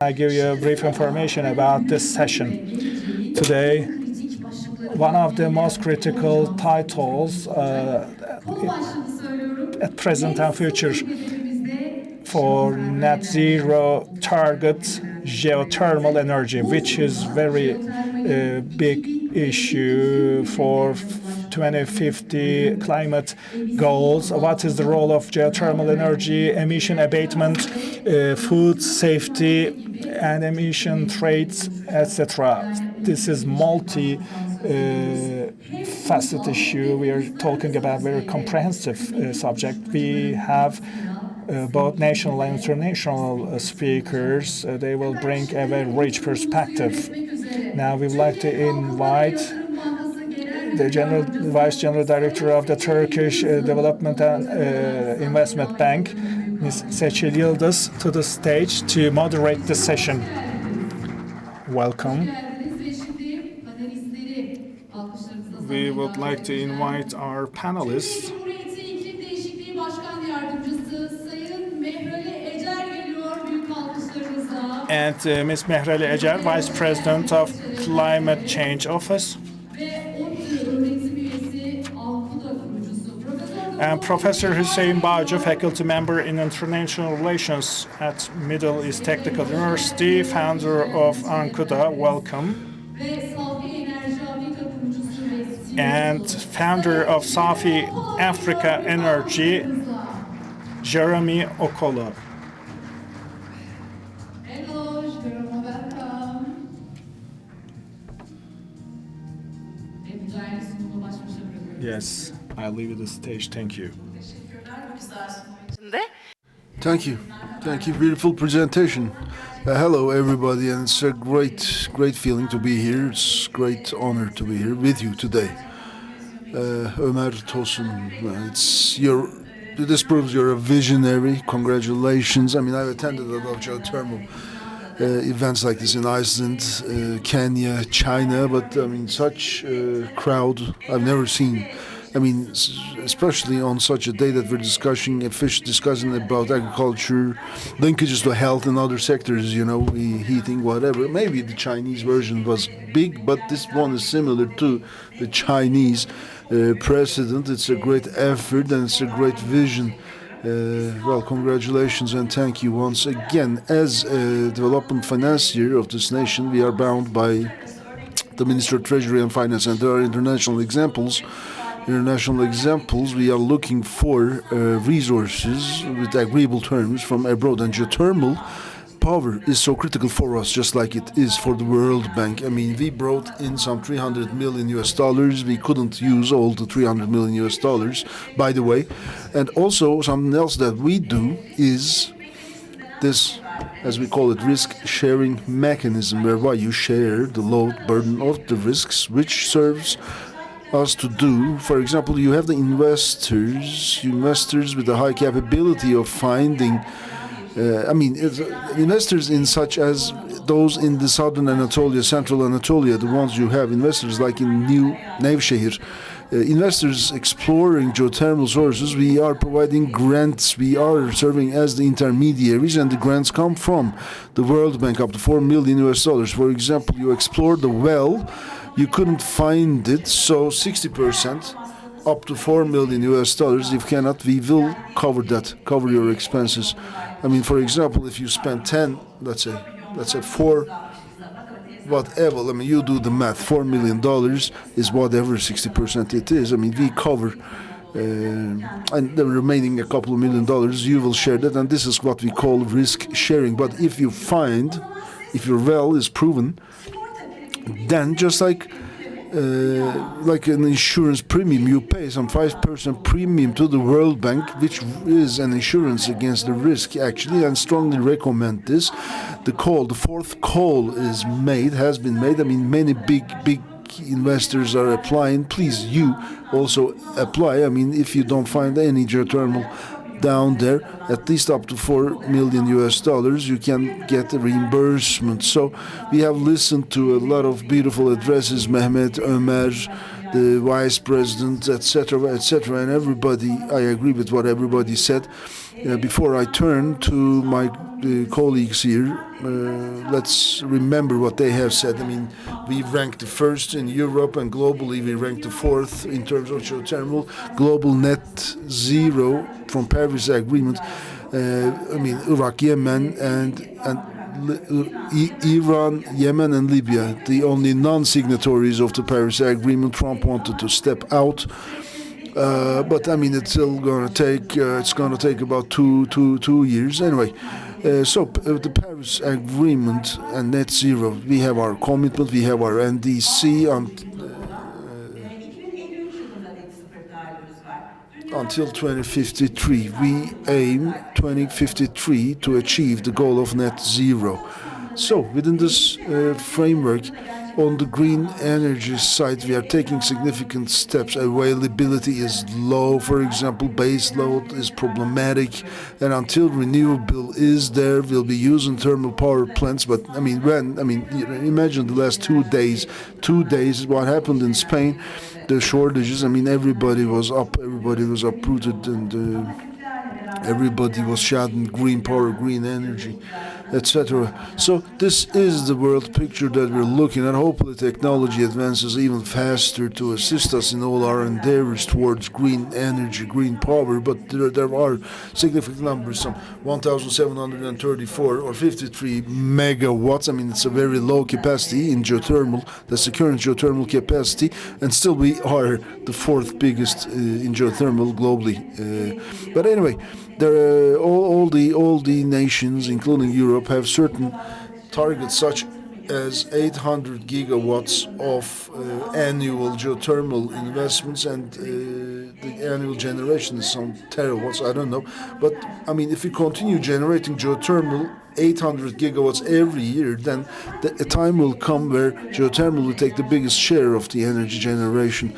I give you a brief information about this session. Today, one of the most critical titles at present and future for net zero target geothermal energy, which is very big issue for 2050 climate goals. What is the role of geothermal energy, emission abatement, food safety, and emission trades, etc. This is multi-faceted issue. We are talking about very comprehensive subject. We have both national and international speakers. They will bring a very rich perspective. Now we would like to invite the Vice General Director of the Turkish Development and Investment Bank, Ms. Seçil Yıldız, to the stage to moderate the session. Welcome. We would like to invite our panelists. And Ms. Mehrali Ecer, Vice President of Climate Change Office. And Professor Hüseyin Bağcı, Faculty Member in International Relations at Middle East Technical University, founder of Ankuda. Welcome. And founder of Safi Africa Energy, Jeremy Okolo. Yes, I'll leave you the stage. Thank you. Thank you. Thank you. Beautiful presentation. Hello, everybody, and it's a great feeling to be here. It's a great honor to be here with you today. Ömer Tosun, this proves you're a visionary. Congratulations. I mean, I've attended a lot of geothermal events like this in Iceland, Kenya, China, but I mean, such a crowd I've never seen. I mean, especially on such a day that we're discussing about agriculture, linkages to health and other sectors, you know, heating, whatever. Maybe the Chinese version was big, but this one is similar to the Chinese precedent. It's a great effort and it's a great vision. Well, congratulations and thank you once again. As a development financier of this nation, we are bound by the Ministry of Treasury and Finance, and there are international examples. We are looking for resources with agreeable terms from abroad, and geothermal power is so critical for us, just like it is for the World Bank. I mean, we brought in some $300 million. We couldn't use all the $300 million, by the way. And also something else that we do is this, as we call it, risk-sharing mechanism, whereby you share the load burden of the risks, which serves us to do. For example, you have the investors with a high capability of finding investors in such as those in the southern Anatolia, central Anatolia, the ones you have investors like in New Nevşehir, investors exploring geothermal sources. We are providing grants. We are serving as the intermediaries, and the grants come from the World Bank up to $4 million. For example, you explore the well, you couldn't find it, so 60%. Up to $4 million. If cannot, we will cover your expenses. I mean, for example, if you spend 10, let's say 4, whatever, I mean, you do the math, $4 million is whatever 60% it is. I mean, we cover, and the remaining a couple of $1 million, you will share that, and this is what we call risk sharing. But if your well is proven, then just like an insurance premium, you pay some 5% premium to the World Bank, which is an insurance against the risk, actually, and strongly recommend this. The fourth call has been made. I mean, many big investors are applying. Please, you also apply. I mean, if you don't find any geothermal down there, at least up to $4 million, you can get a reimbursement. So we have listened to a lot of beautiful addresses, Mehmet, Ömer, the vice president, etc., and everybody. I agree with what everybody said. Before I turn to my colleagues here, let's remember what they have said. I mean, we ranked the first in Europe, and globally we ranked the fourth in terms of geothermal. Global net zero from Paris Agreement. I mean, Iraq, Yemen, and Iran, Yemen, and Libya, the only non-signatories of the Paris Agreement. Trump wanted to step out. But I mean, it's still going to take. It's going to take about two years anyway. The Paris Agreement and net zero. We have our commitment. We have our NDC until 2053. We aim 2053 to achieve the goal of net zero. So within this framework, on the green energy side, we are taking significant steps. Availability is low, for example, base load is problematic, and until renewable is there, we'll be using thermal power plants. But I mean, imagine the last 2 days. 2 days, what happened in Spain, the shortages. I mean, everybody was uprooted, and everybody was shouting green power, green energy, etc. So this is the world picture that we're looking at. Hopefully technology advances even faster to assist us in all our endeavors towards green energy, green power, but there are significant numbers, some 1,734 or 53 megawatts. I mean, it's a very low capacity in geothermal. That's the current geothermal capacity, and still we are the fourth biggest in geothermal globally. But anyway, there are all the nations, including Europe, have certain targets such as 800 gigawatts of annual geothermal investments, and the annual generation is some terawatts, I don't know. But I mean, if we continue generating geothermal 800 gigawatts every year, then a time will come where geothermal will take the biggest share of the energy generation,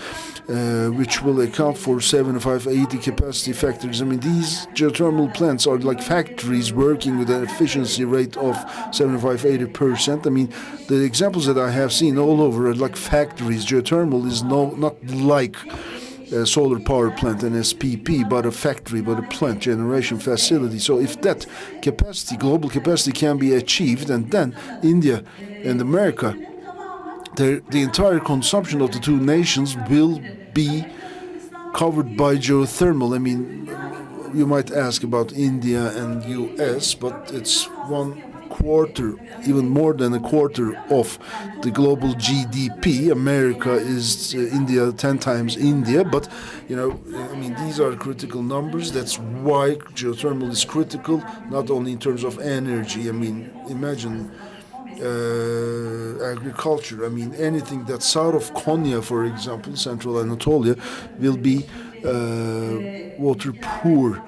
which will account for 75-80 capacity factors. I mean, these geothermal plants are like factories working with an efficiency rate of 75-80%. I mean, the examples that I have seen all over are like factories. Geothermal is not like a solar power plant, an SPP, but a factory, but a plant generation facility. So if that capacity, global capacity, can be achieved, and then India and America, the entire consumption of the two nations will be covered by geothermal. I mean, you might ask about India and US, but it's 1/4, even more than a quarter of the global GDP. America is India, 10 times India, but I mean, these are critical numbers. That's why geothermal is critical, not only in terms of energy. I mean, imagine agriculture. I mean, anything that's south of Konya, for example, central Anatolia, will be water poor.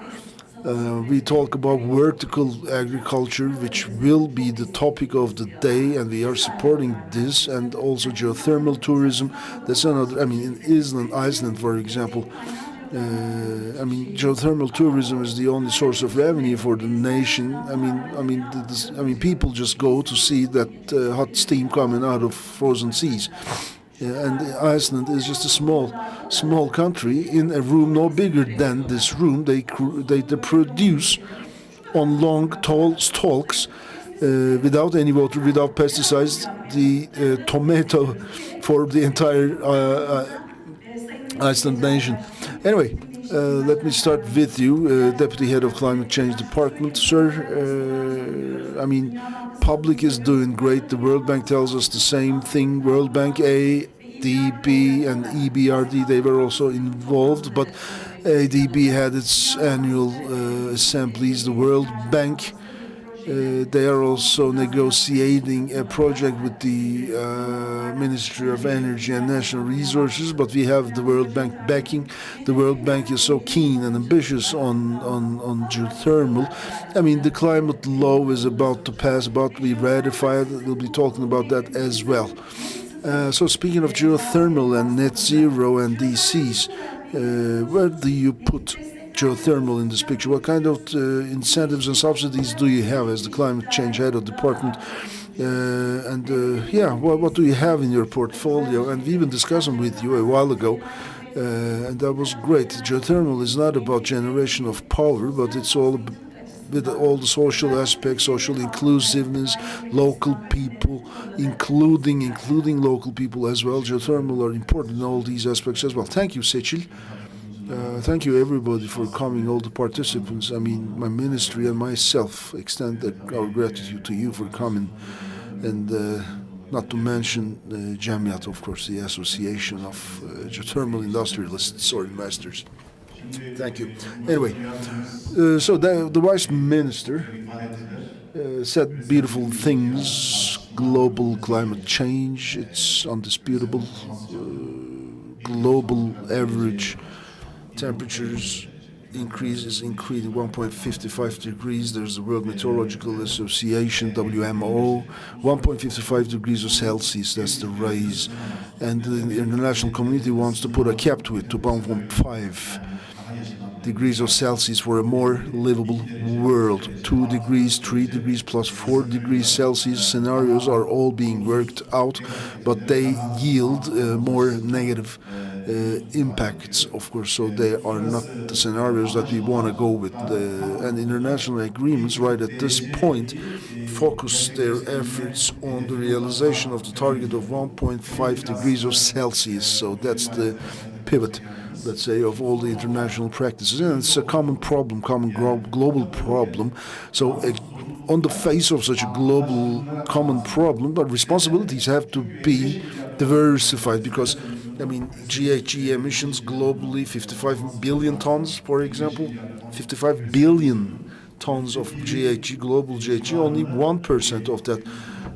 We talk about vertical agriculture, which will be the topic of the day, and we are supporting this, and also geothermal tourism. That's another. I mean, in Iceland, for example, I mean, geothermal tourism is the only source of revenue for the nation. I mean, people just go to see that hot steam coming out of frozen seas. And Iceland is just a small country in a room no bigger than this room. They produce on long, tall stalks, without any water, without pesticides, the tomato for the entire Iceland nation. Anyway, let me start with you, Deputy Head of Climate Change Department. Sir, I mean, public is doing great. The World Bank tells us the same thing. World Bank, ADB, and EBRD, they were also involved, but ADB had its annual assemblies. The World Bank, they are also negotiating a project with the Ministry of Energy and National Resources, but we have the World Bank backing. The World Bank is so keen and ambitious on geothermal. I mean, the climate law is about to pass, about to be ratified. We'll be talking about that as well. So speaking of geothermal and net zero and DCs, where do you put geothermal in this picture? What kind of incentives and subsidies do you have as the climate change head of department? What do you have in your portfolio? And we even discussed them with you a while ago, and that was great. Geothermal is not about generation of power, but it's all with all the social aspects, social inclusiveness, local people, including local people as well. Geothermal are important in all these aspects as well. Thank you, Seçil. Thank you, everybody, for coming, all the participants. I mean, my ministry and myself extend our gratitude to you for coming, and not to mention Cemiyat, of course, the Association of Geothermal Industrialists or Investors. Thank you. Anyway, so the Vice Minister said beautiful things. Global climate change, it's undisputable. Global average temperatures is increasing 1.55 degrees. There's the World Meteorological Association, WMO, 1.55 degrees of Celsius, that's the rise. And the international community wants to put a cap to it, to 1.5 degrees of Celsius for a more livable world. 2 degrees, 3 degrees plus 4 degrees Celsius scenarios are all being worked out, but they yield more negative impacts, of course, so they are not the scenarios that we want to go with. And international agreements right at this point focus their efforts on the realization of the target of 1.5 degrees of Celsius, so that's the pivot, let's say, of all the international practices. And it's a common problem, global problem. So on the face of such a global common problem, but responsibilities have to be diversified, because I mean, GHG emissions globally, 55 billion tons, for example, 55 billion tons of GHG, global GHG, only 1% of that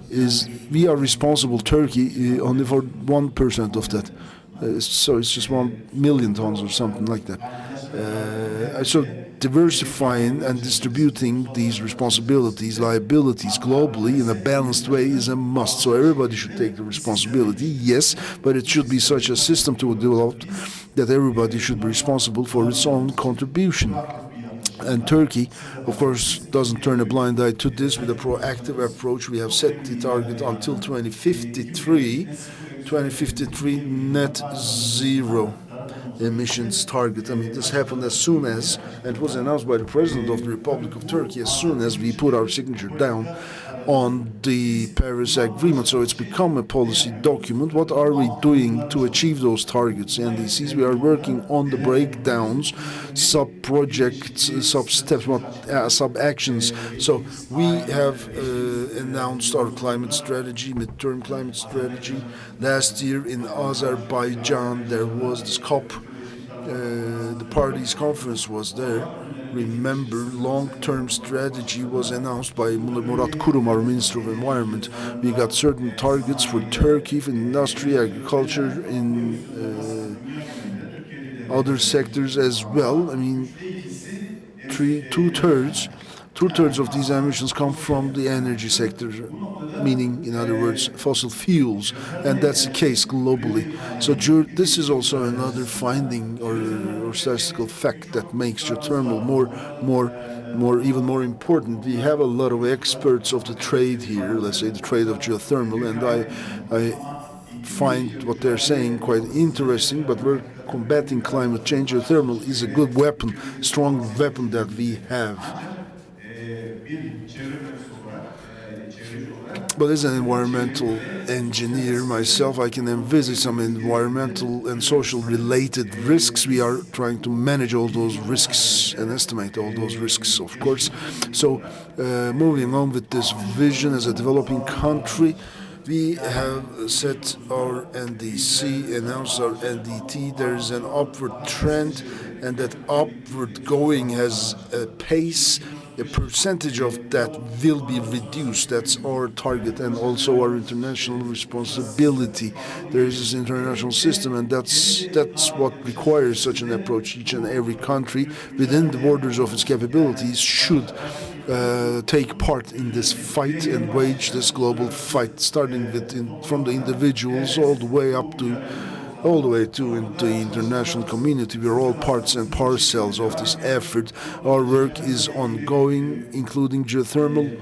is, we are responsible, Turkey, only for 1% of that. So it's just 1 million tons or something like that. So diversifying and distributing these responsibilities, liabilities globally in a balanced way is a must. So everybody should take the responsibility, yes, but it should be such a system to develop that everybody should be responsible for its own contribution. And Turkey, of course, doesn't turn a blind eye to this. With a proactive approach, we have set the target until 2053 net zero emissions target. I mean, this happened as soon as, and it was announced by the President of the Republic of Turkey, as soon as we put our signature down on the Paris Agreement. So it's become a policy document. What are we doing to achieve those targets, NDCs? We are working on the breakdowns, sub-projects, sub-steps, sub-actions. So we have announced our climate strategy, midterm climate strategy. Last year in Azerbaijan, there was this COP. The parties' conference was there. Remember, long-term strategy was announced by Murat Kurum, our Minister of Environment. We got certain targets for Turkey, for industry, agriculture, in other sectors as well. I mean, two-thirds of these emissions come from the energy sector, meaning, in other words, fossil fuels, and that's the case globally. So this is also another finding or statistical fact that makes geothermal even more important. We have a lot of experts of the trade here, let's say the trade of geothermal, and I find what they're saying quite interesting, but we're combating climate change. Geothermal is a good weapon, strong weapon that we have. But as an environmental engineer myself, I can envisage some environmental and social related risks. We are trying to manage all those risks and estimate all those risks, of course. So moving on with this vision as a developing country, we have set our NDC, announced our NDT. There is an upward trend, and that upward going has a pace. A percentage of that will be reduced. That's our target and also our international responsibility. There is this international system, and that's what requires such an approach. Each and every country, within the borders of its capabilities, should take part in this fight and wage this global fight, starting from the individuals all the way to the international community. We are all parts and parcels of this effort. Our work is ongoing, including geothermal.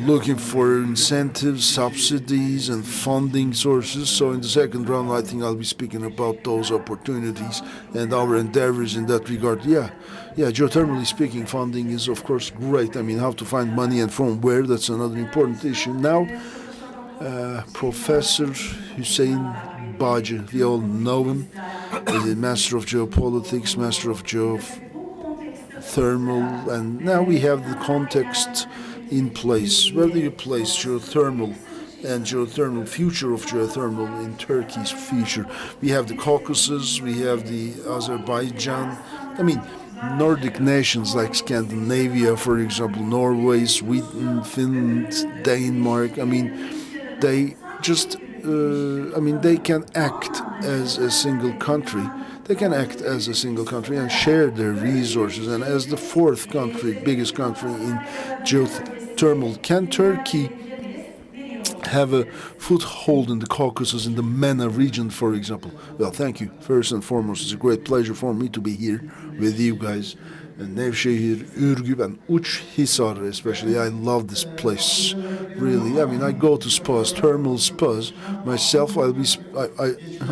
looking for incentives, subsidies, and funding sources. So in the second round, I think I'll be speaking about those opportunities and our endeavors in that regard. Yeah, geothermally speaking, funding is of course great. I mean, how to find money and from where, that's another important issue. Now, Professor Hüseyin Bağcı, we all know him, the Master of Geopolitics, Master of Geothermal, and now we have the context in place. Where do you place geothermal and future of geothermal in Turkey's future? We have the Caucasus, we have the Azerbaijan, I mean, Nordic nations like Scandinavia, for example, Norway, Sweden, Finland, Denmark. I mean, they just, they can act as a single country. They can act as a single country and share their resources. And as the fourth country, biggest country in geothermal, can Turkey have a foothold in the Caucasus, in the MENA region, for example? Well, thank you. First and foremost, it's a great pleasure for me to be here with you guys. And Nevşehir, Ürgüp, and Uçhisar especially. I love this place, really. I mean, I go to spas, thermal spas. Myself, I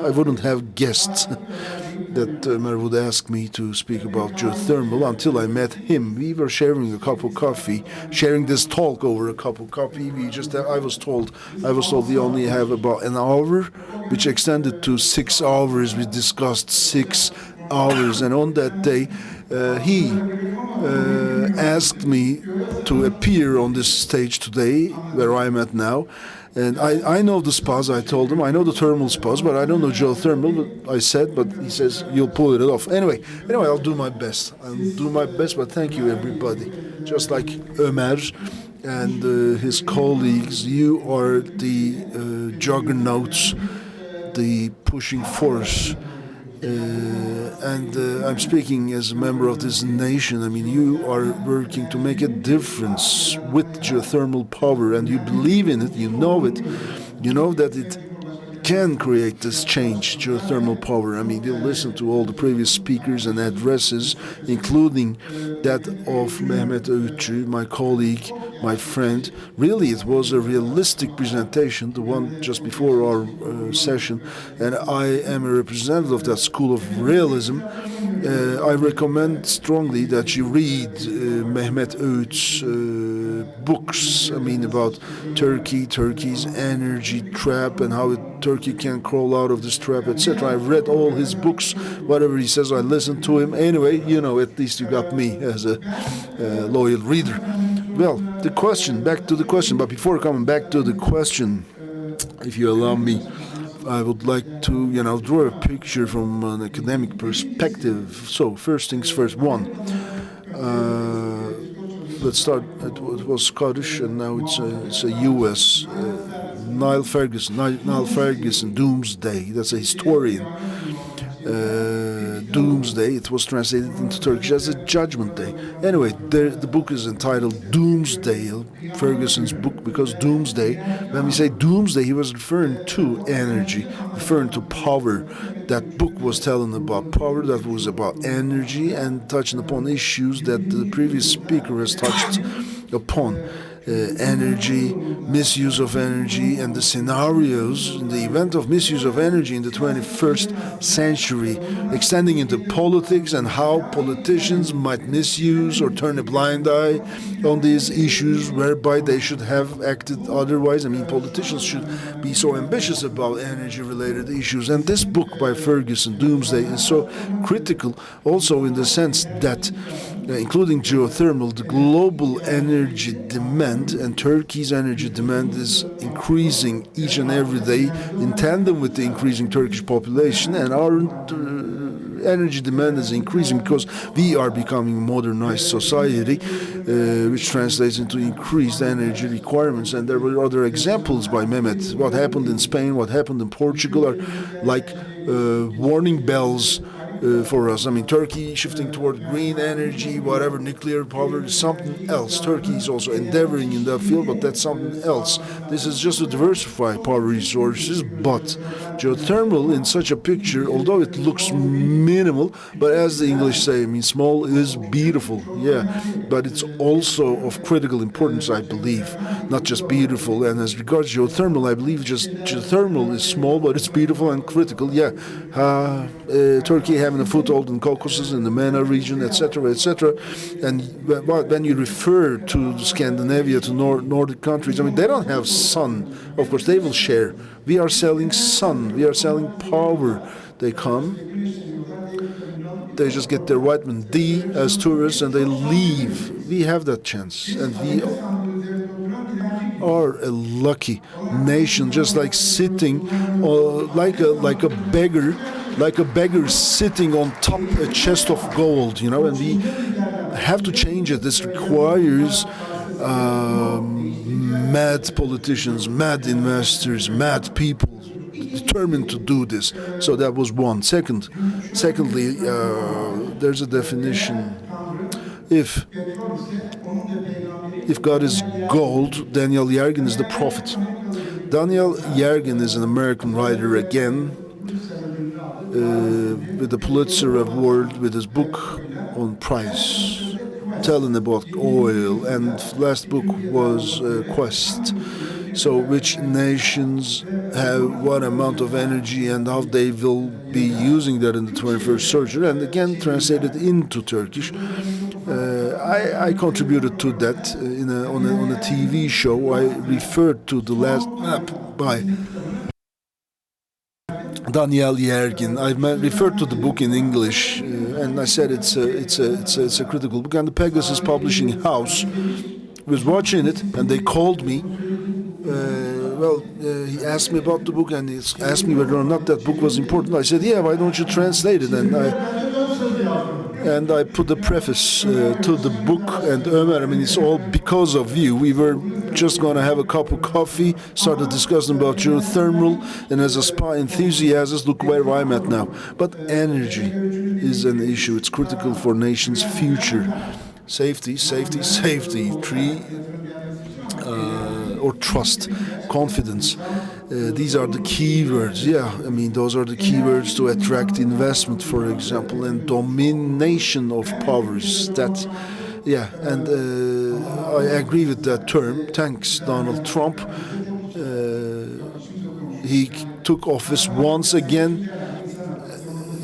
wouldn't have guessed that Ömer would ask me to speak about geothermal until I met him. We were sharing a cup of coffee, sharing this talk over a cup of coffee. I was told we only have about an hour, which extended to 6 hours. We discussed 6 hours, and on that day, he asked me to appear on this stage today, where I'm at now. And I know the spas, I told him. I know the thermal spas, but I don't know geothermal, but he says, you'll pull it off. Anyway, I'll do my best. But thank you, everybody. Just like Ömer and his colleagues, you are the juggernauts, the pushing force. I'm speaking as a member of this nation. I mean, you are working to make a difference with geothermal power, and you believe in it, you know it. You know that it can create this change, geothermal power. I mean, you listen to all the previous speakers and addresses, including that of Mehmet Öğütçü, my colleague, my friend. Really, it was a realistic presentation, the one just before our session, and I am a representative of that school of realism. I recommend strongly that you read Mehmet Öğütçü's books, about Turkey, Turkey's energy trap, and how Turkey can crawl out of this trap, etc. I've read all his books. Whatever he says, I listen to him. Anyway, at least you got me as a loyal reader. Well, back to the question. But before coming back to the question, if you allow me, I would like to, draw a picture from an academic perspective. So, first things first. One, let's start. It was Scottish, and now it's a U.S. Niall Ferguson, Doomsday. That's a historian. Doomsday. It was translated into Turkish as a Judgment Day. Anyway, the book is entitled Doomsday, Ferguson's book, because Doomsday, when we say Doomsday, he was referring to energy, referring to power. That book was telling about power, that was about energy, and touching upon issues that the previous speaker has touched upon. Energy, misuse of energy, and the scenarios in the event of misuse of energy in the 21st century, extending into politics and how politicians might misuse or turn a blind eye on these issues, whereby they should have acted otherwise. Politicians should be so ambitious about energy-related issues. And this book by Ferguson, Doomsday, is so critical also in the sense that, including geothermal, the global energy demand and Turkey's energy demand is increasing each and every day in tandem with the increasing Turkish population, and our energy demand is increasing because we are becoming a modernized society, which translates into increased energy requirements. And there were other examples by Mehmet. What happened in Spain, what happened in Portugal are like warning bells for us. I mean, Turkey shifting toward green energy, whatever, nuclear power is something else. Turkey is also endeavoring in that field, but that's something else. This is just to diversify power resources, but geothermal in such a picture, although it looks minimal, but as the English say, I mean, small is beautiful, yeah, but it's also of critical importance, I believe, not just beautiful. And as regards geothermal, I believe just geothermal is small, but it's beautiful and critical, yeah. Turkey having a foothold in Caucasus, in the MENA region, etc., etc. And when you refer to Scandinavia, to Nordic countries, I mean, they don't have sun. Of course, they will share. We are selling sun. We are selling power. They come. They just get their vitamin D as tourists and they leave. We have that chance, and we are a lucky nation, just like sitting, like a beggar. Like a beggar sitting on top a chest of gold, you know, and we have to change it. This requires mad politicians, mad investors, mad people determined to do this. So that was one. Secondly, there's a definition. If God is gold, Daniel Yergin is the prophet. Daniel Yergin is an American writer again, with the Pulitzer Award, with his book on price, telling about oil, and last book was Quest. So which nations have what amount of energy and how they will be using that in the 21st century, and again translated into Turkish. I contributed to that on a TV show. I referred to the last map by Daniel Yergin. I referred to the book in English, and I said it's a critical book. And the Pegasus Publishing House was watching it, and they called me. He asked me about the book, and he asked me whether or not that book was important. I said, yeah, why don't you translate it? And I put the preface to the book, and Ömer, I mean, it's all because of you. We were just going to have a cup of coffee, started discussing about geothermal, and as a spa enthusiast, look where I'm at now. But energy is an issue. It's critical for nations' future. Safety, or trust, confidence. These are the keywords. Yeah, I mean, those are the keywords to attract investment, for example, and domination of powers. That, yeah, and I agree with that term. Thanks, Donald Trump. He took office once again.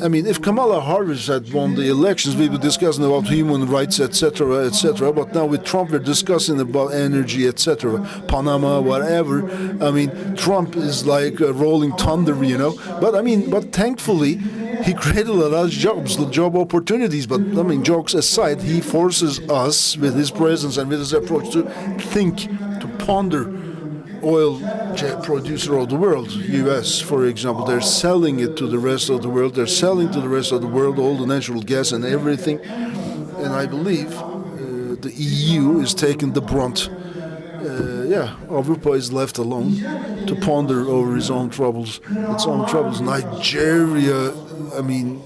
I mean, if Kamala Harris had won the elections, we'd be discussing about human rights, etc., etc. But now with Trump, we're discussing about energy, etc., Panama, whatever. I mean, Trump is like a rolling thunder, you know. But thankfully, he created a lot of jobs, job opportunities. But I mean, jokes aside, he forces us with his presence and with his approach to think, to ponder. Oil producer of the world, U.S., for example, they're selling it to the rest of the world. They're selling to the rest of the world all the natural gas and everything. And I believe the EU is taking the brunt. Europa is left alone to ponder over its own troubles. Nigeria, I mean,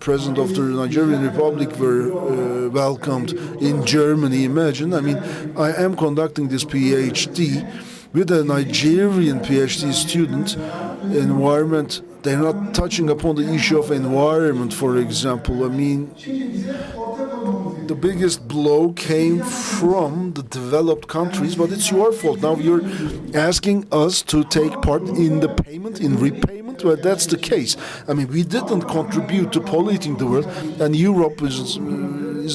President of the Nigerian Republic were welcomed in Germany. Imagine, I mean, I am conducting this PhD with a Nigerian PhD student. Environment, they're not touching upon the issue of environment, for example. I mean, the biggest blow came from the developed countries, but it's your fault. Now you're asking us to take part in the payment, in repayment. Well, that's the case. I mean, we didn't contribute to polluting the world, and Europe is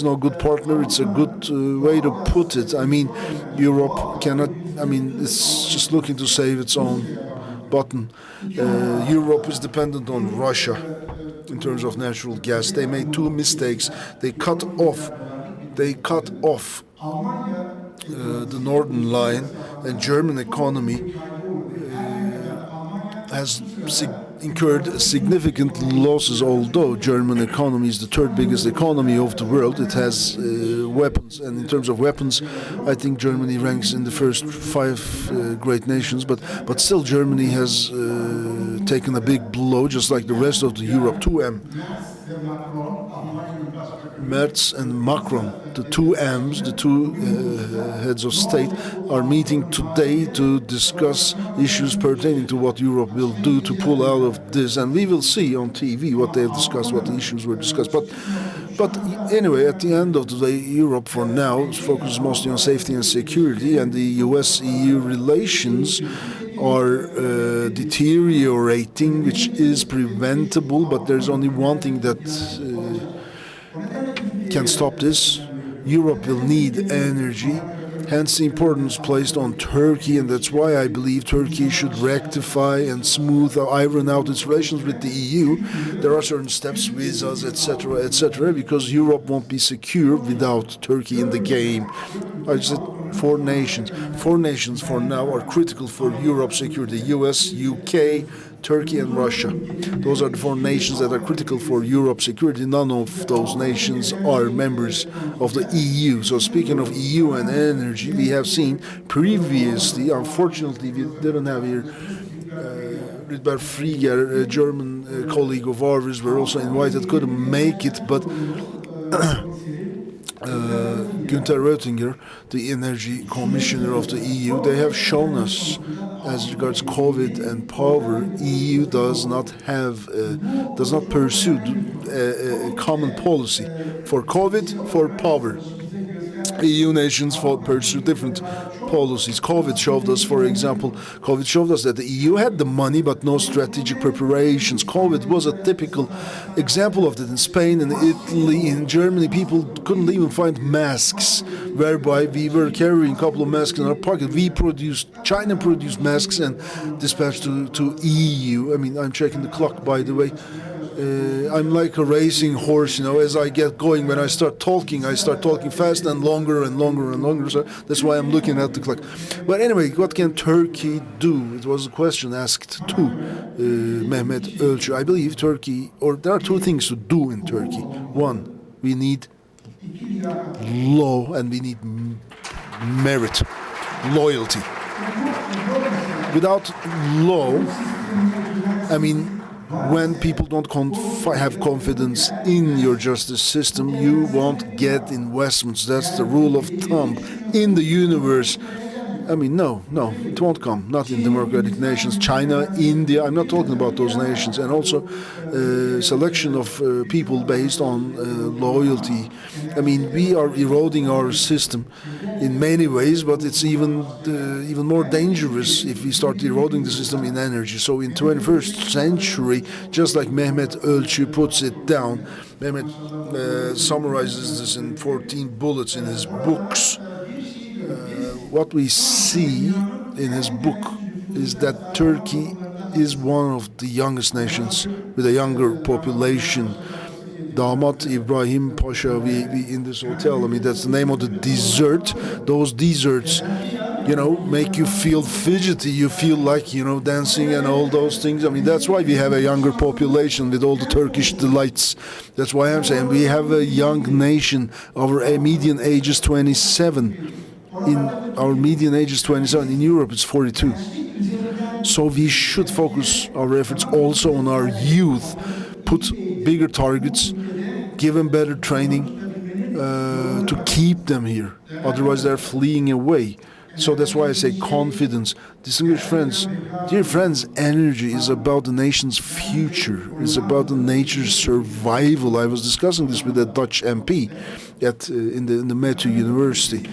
no good partner. It's a good way to put it. I mean, Europe cannot, I mean, it's just looking to save its own button. Europe is dependent on Russia in terms of natural gas. They made two mistakes. They cut off the northern line, and German economy has incurred significant losses. Although German economy is the third biggest economy of the world, it has weapons, and in terms of weapons, I think Germany ranks in the first five great nations. But still, Germany has taken a big blow, just like the rest of the Europe. 2M. Merz and Macron, the two M's, the two heads of state, are meeting today to discuss issues pertaining to what Europe will do to pull out of this. And we will see on TV what they have discussed, what the issues were discussed. But anyway, at the end of the day, Europe for now focuses mostly on safety and security, and the US-EU relations are deteriorating, which is preventable, but there's only one thing that can stop this. Europe will need energy, hence the importance placed on Turkey, and that's why I believe Turkey should rectify and iron out its relations with the EU. There are certain steps, visas, etc., because Europe won't be secure without Turkey in the game. I said four nations. Four nations for now are critical for Europe's security: US, UK, Turkey and Russia. Those are the four nations that are critical for Europe's security. None of those nations are members of the EU. So speaking of EU and energy, we have seen previously, unfortunately we didn't have here Rydberg Frieger, a German colleague of ours, were also invited, couldn't make it, but Günther Oettinger, the energy commissioner of the EU, they have shown us, as regards COVID and power, EU does not pursue a common policy for COVID, for power. EU nations pursue different policies. COVID showed us that the EU had the money but no strategic preparations. COVID was a typical example of that. In Spain, in Italy, in Germany, people couldn't even find masks, whereby we were carrying a couple of masks in our pocket. China produced masks and dispatched to EU. I mean, I'm checking the clock, by the way. I'm like a racing horse, as I get going, when I start talking fast and longer and longer and longer, so that's why I'm looking at the clock. But anyway, what can Turkey do? It was a question asked to Mehmet Ölçü. I believe there are two things to do in Turkey. One, we need law and we need merit, loyalty. Without law, when people don't have confidence in your justice system, you won't get investments. That's the rule of thumb in the universe. No, it won't come. Not in democratic nations. China, India, I'm not talking about those nations. And also selection of people based on loyalty. We are eroding our system in many ways, but it's even more dangerous if we start eroding the system in energy. So in 21st century, just like Mehmet Ölçü puts it down, Mehmet summarizes this in 14 bullets in his books. What we see in his book is that Turkey is one of the youngest nations with a younger population. Damat Ibrahim Pasha, we in this hotel, that's the name of the dessert. Those desserts, make you feel fidgety, you feel like, dancing and all those things. That's why we have a younger population with all the Turkish delights. That's why I'm saying we have a young nation. Our median age is 27. In Europe it's 42. So we should focus our efforts also on our youth, put bigger targets, give them better training to keep them here. Otherwise they're fleeing away. So that's why I say confidence. Distinguished friends, dear friends, energy is about the nation's future. It's about the nature's survival. I was discussing this with a Dutch MP in the Metu University.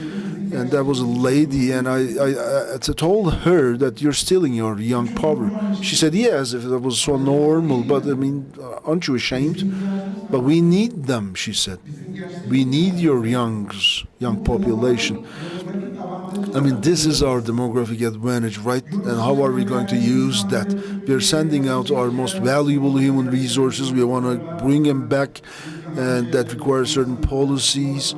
And that was a lady, and I told her that you're stealing your young power. She said, yes, if that was so normal, but aren't you ashamed? But we need them, she said. We need your young population. This is our demographic advantage, right? And how are we going to use that? We are sending out our most valuable human resources. We want to bring them back, and that requires certain policies.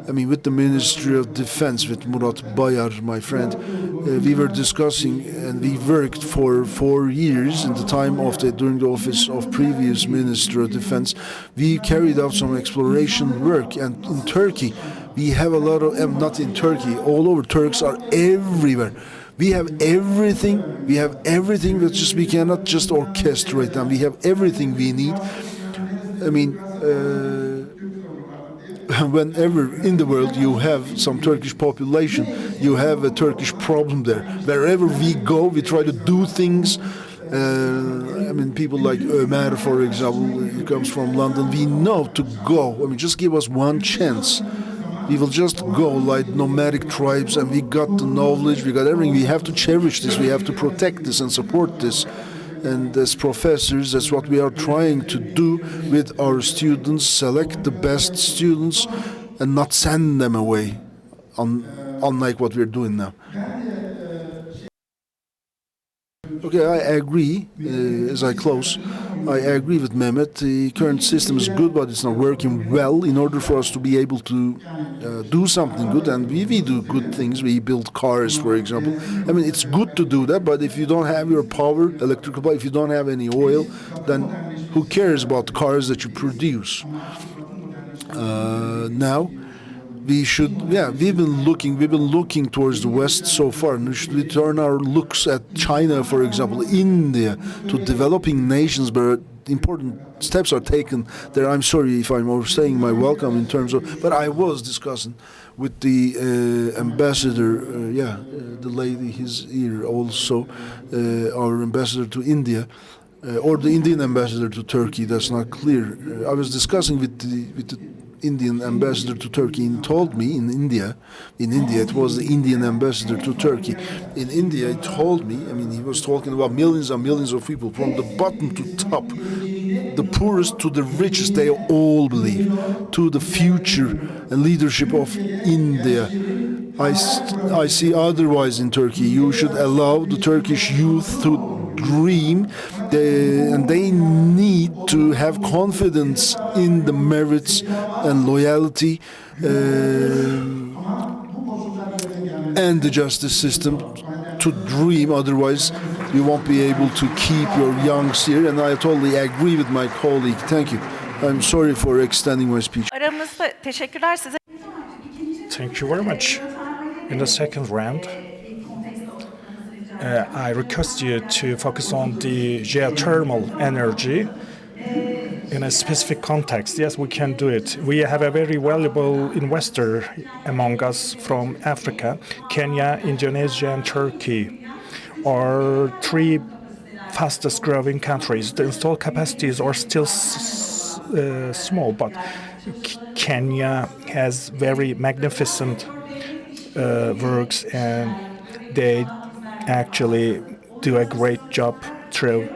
With the Ministry of Defense, with Murat Bayar, my friend, we were discussing, and we worked for 4 years in the time during the office of previous Minister of Defense. We carried out some exploration work, and in Turkey, we have a lot of, not in Turkey, all over, Turks are everywhere. We have everything. We have everything. That just we cannot just orchestrate them. We have everything we need. I mean, whenever in the world you have some Turkish population, you have a Turkish problem there. Wherever we go, we try to do things. I mean, people like Ömer, for example, he comes from London. We know to go. I mean, just give us one chance. We will just go like nomadic tribes, and we got the knowledge, we got everything. We have to cherish this, we have to protect this and support this. And as professors, that's what we are trying to do with our students, select the best students and not send them away, unlike what we're doing now. Okay, I agree, as I close, I agree with Mehmet. The current system is good, but it's not working well. In order for us to be able to do something good, and we do good things, we build cars, for example. I mean, it's good to do that, but if you don't have your power, electrical power, if you don't have any oil, then who cares about the cars that you produce? Now, we've been looking towards the West so far, and should we turn our looks at China, for example, India, to developing nations where important steps are taken there. I'm sorry if I'm overstaying my welcome in terms of, but I was discussing with the ambassador, the lady, his ear also, our ambassador to India, or the Indian ambassador to Turkey. That's not clear. I was discussing with the Indian ambassador to Turkey, and told me in India, it was the Indian ambassador to Turkey. In India, he told me, I mean, he was talking about millions and millions of people from the bottom to top, the poorest to the richest, they all believe to the future and leadership of India. I see otherwise in Turkey. You should allow the Turkish youth to dream, and they need to have confidence in the merits and loyalty and the justice system to dream. Otherwise, you won't be able to keep your youngs here. And I totally agree with my colleague. Thank you. I'm sorry for extending my speech. Aramızda teşekkürler size. Thank you very much. In the second round, I request you to focus on the geothermal energy in a specific context. Yes, we can do it. We have a very valuable investor among us from Africa. Kenya, Indonesia, and Turkey are three fastest growing countries. The installed capacities are still small, but Kenya has very magnificent works, and they actually do a great job through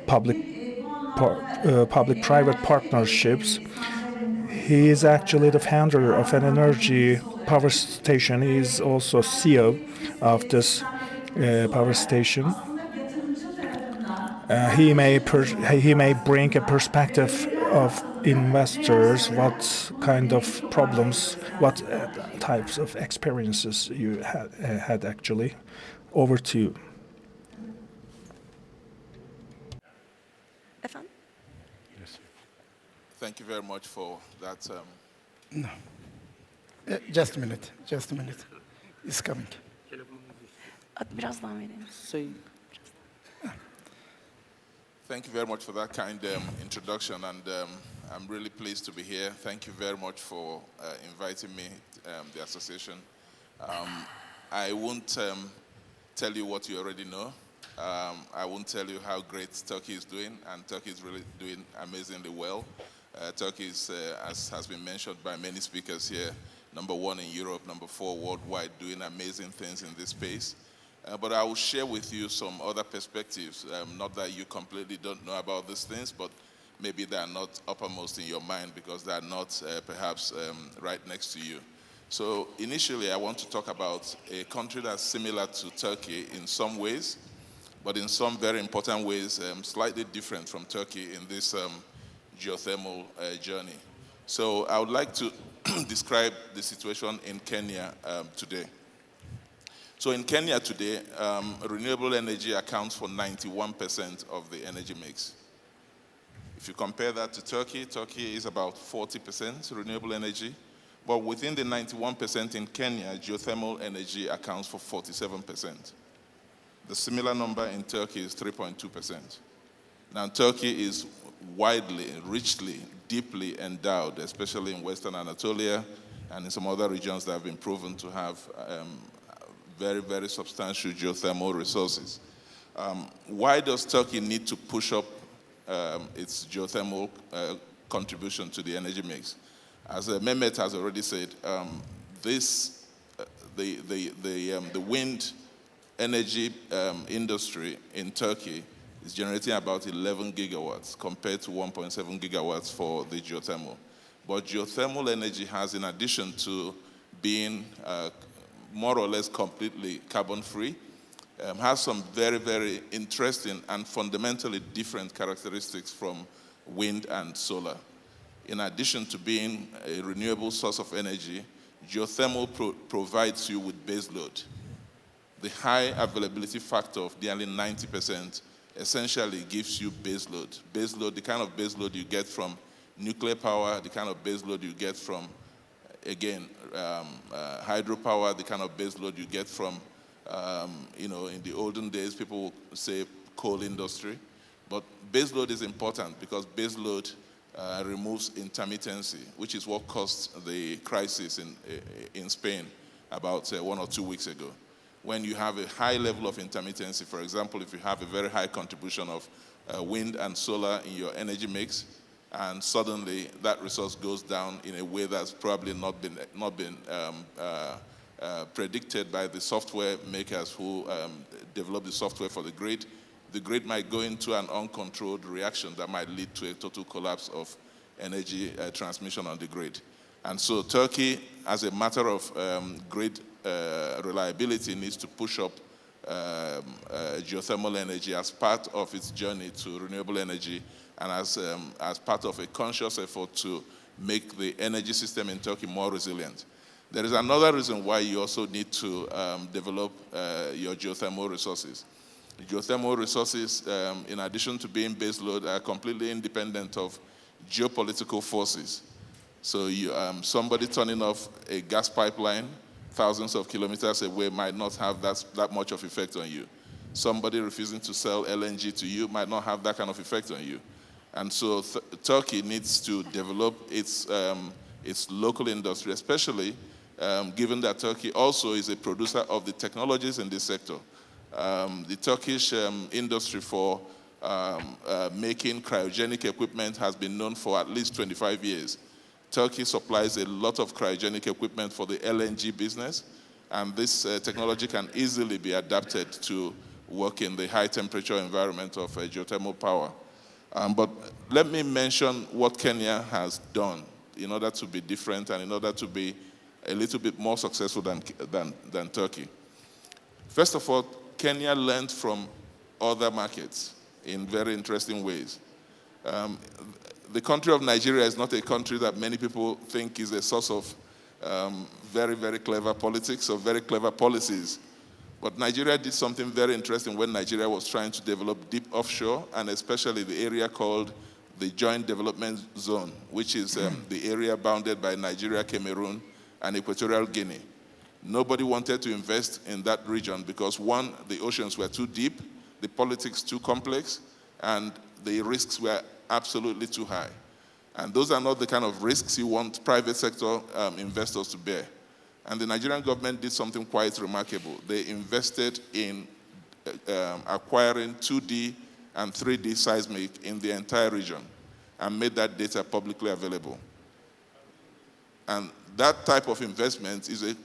public-private partnerships. He is actually the founder of an energy power station. He is also CEO of this power station. He may bring a perspective of investors, what kind of problems, what types of experiences you had actually. Over to you. Efendim? Thank you very much for that. No. Just a minute. Just a minute. It's coming. Birazdan vereyim. Thank you very much for that kind introduction, and I'm really pleased to be here. Thank you very much for inviting me, the association. I won't tell you what you already know. I won't tell you how great Turkey is doing, and Turkey is really doing amazingly well. Turkey is, as has been mentioned by many speakers here, #1 in Europe, #4 worldwide, doing amazing things in this space. But I will share with you some other perspectives, not that you completely don't know about these things, but maybe they are not uppermost in your mind because they are not perhaps right next to you. So initially, I want to talk about a country that's similar to Turkey in some ways, but in some very important ways, slightly different from Turkey in this geothermal journey. So I would like to describe the situation in Kenya today. So in Kenya today, renewable energy accounts for 91% of the energy mix. If you compare that to Turkey, Turkey is about 40% renewable energy, But within the 91% in Kenya, geothermal energy accounts for 47%. The similar number in Turkey is 3.2%. Now, Turkey is widely, richly, deeply endowed, especially in Western Anatolia and in some other regions that have been proven to have very, very substantial geothermal resources. Why does Turkey need to push up its geothermal contribution to the energy mix? As Mehmet has already said, the wind energy industry in Turkey is generating about 11 gigawatts compared to 1.7 gigawatts for the geothermal. But geothermal energy has, in addition to being more or less completely carbon-free, has some very, very interesting and fundamentally different characteristics from wind and solar. In addition to being a renewable source of energy, geothermal provides you with baseload. The high availability factor of nearly 90% essentially gives you baseload. Baseload, the kind of baseload you get from nuclear power, the kind of baseload you get from, again, hydropower, the kind of baseload you get from, in the olden days, people would say coal industry. But baseload is important because baseload removes intermittency, which is what caused the crisis in Spain about 1 or 2 weeks ago. When you have a high level of intermittency, for example, if you have a very high contribution of wind and solar in your energy mix, and suddenly that resource goes down in a way that's probably not been predicted by the software makers who develop the software for the grid might go into an uncontrolled reaction that might lead to a total collapse of energy transmission on the grid. And so Turkey, as a matter of grid reliability, needs to push up geothermal energy as part of its journey to renewable energy and as part of a conscious effort to make the energy system in Turkey more resilient. There is another reason why you also need to develop your geothermal resources. The geothermal resources, in addition to being baseload, are completely independent of geopolitical forces. So somebody turning off a gas pipeline thousands of kilometers away might not have that much of effect on you. Somebody refusing to sell LNG to you might not have that kind of effect on you. And so Turkey needs to develop its local industry, especially given that Turkey also is a producer of the technologies in this sector. The Turkish industry for making cryogenic equipment has been known for at least 25 years. Turkey supplies a lot of cryogenic equipment for the LNG business, and this technology can easily be adapted to work in the high temperature environment of geothermal power. But let me mention what Kenya has done in order to be different and in order to be a little bit more successful than Turkey. First of all, Kenya learned from other markets in very interesting ways. The country of Nigeria is not a country that many people think is a source of very, very clever politics or very clever policies. But Nigeria did something very interesting when Nigeria was trying to develop deep offshore, and especially the area called the Joint Development Zone, which is the area bounded by Nigeria, Cameroon, and Equatorial Guinea. Nobody wanted to invest in that region because, one, the oceans were too deep, the politics too complex, and the risks were absolutely too high. And those are not the kind of risks you want private sector investors to bear. And the Nigerian government did something quite remarkable. They invested in acquiring 2D and 3D seismic in the entire region and made that data publicly available. And that type of investment is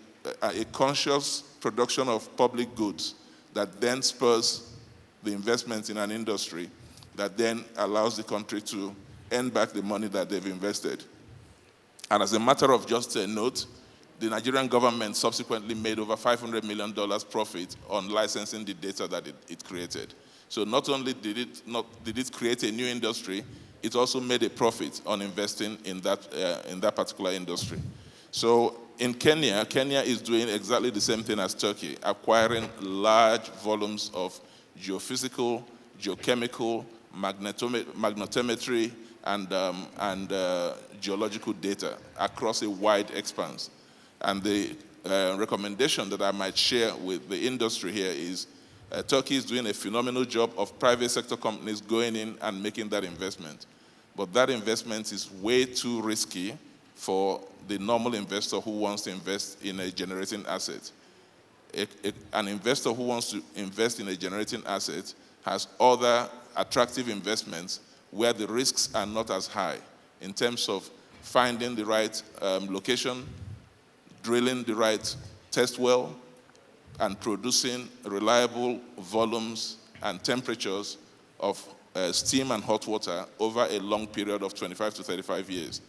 a conscious production of public goods that then spurs the investment in an industry that then allows the country to earn back the money that they've invested. And as a matter of just a note, the Nigerian government subsequently made over $500 million profit on licensing the data that it created. So not only did it create a new industry, it also made a profit on investing in that particular industry. So in Kenya is doing exactly the same thing as Turkey, acquiring large volumes of geophysical, geochemical, magnetometry, and geological data across a wide expanse. And the recommendation that I might share with the industry here is Turkey is doing a phenomenal job of private sector companies going in and making that investment. But that investment is way too risky for the normal investor who wants to invest in a generating asset. An investor who wants to invest in a generating asset has other attractive investments where the risks are not as high in terms of finding the right location, drilling the right test well, and producing reliable volumes and temperatures of steam and hot water over a long period of 25 to 35 years.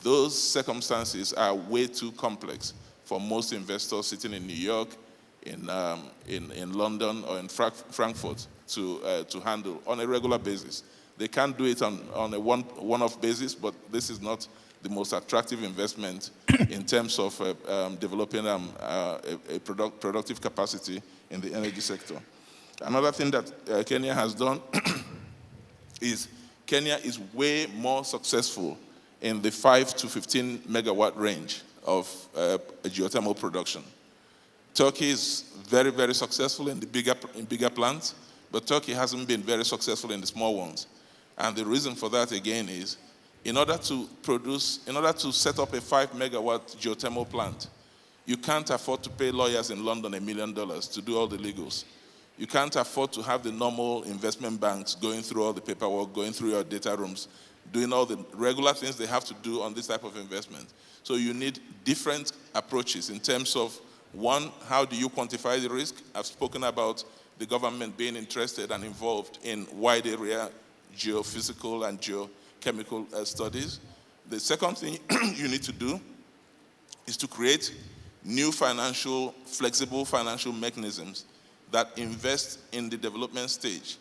Those circumstances are way too complex for most investors sitting in New York, in London, or in Frankfurt to handle on a regular basis. They can't do it on a one-off basis, but this is not the most attractive investment in terms of developing a productive capacity in the energy sector. Another thing that Kenya has done is Kenya is way more successful in the 5 to 15 megawatt range of geothermal production. Turkey is very, very successful in the bigger plants, but Turkey hasn't been very successful in the small ones. And the reason for that, again, is in order to set up a 5 megawatt geothermal plant, you can't afford to pay lawyers in London $1 million to do all the legals. You can't afford to have the normal investment banks going through all the paperwork, going through your data rooms, doing all the regular things they have to do on this type of investment. So you need different approaches in terms of, one, how do you quantify the risk? I've spoken about the government being interested and involved in wide area geophysical and geochemical studies. The second thing you need to do is to create new flexible financial mechanisms that invest in the development stage.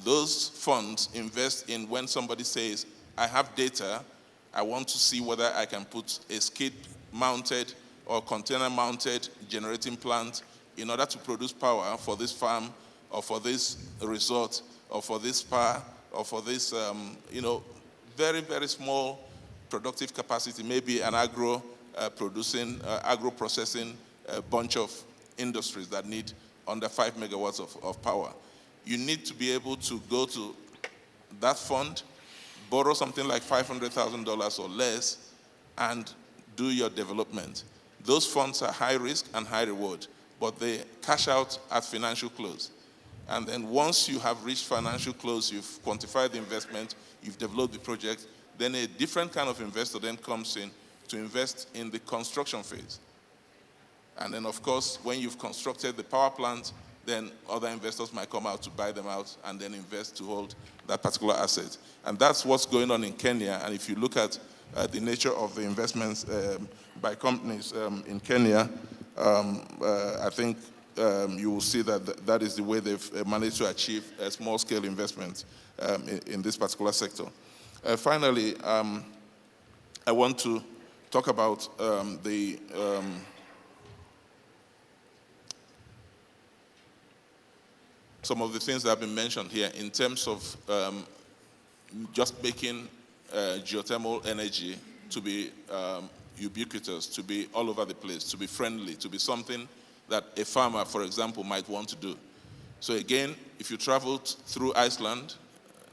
Those funds invest in when somebody says, I have data, I want to see whether I can put a skid-mounted or container-mounted generating plant in order to produce power for this farm or for this resort or for this spa or for this, very, very small productive capacity, maybe an agro-processing bunch of industries that need under 5 megawatts of power. You need to be able to go to that fund, borrow something like $500,000 or less, and do your development. Those funds are high risk and high reward, but they cash out at financial close. And then once you have reached financial close, you've quantified the investment, you've developed the project, then a different kind of investor then comes in to invest in the construction phase. And then, of course, when you've constructed the power plant, then other investors might come out to buy them out and then invest to hold that particular asset. And that's what's going on in Kenya. And if you look at the nature of the investments by companies in Kenya, I think you will see that that is the way they've managed to achieve small-scale investments in this particular sector. Finally, I want to talk about some of the things that have been mentioned here in terms of just making geothermal energy to be ubiquitous, to be all over the place, to be friendly, to be something that a farmer, for example, might want to do. So again, if you traveled through Iceland,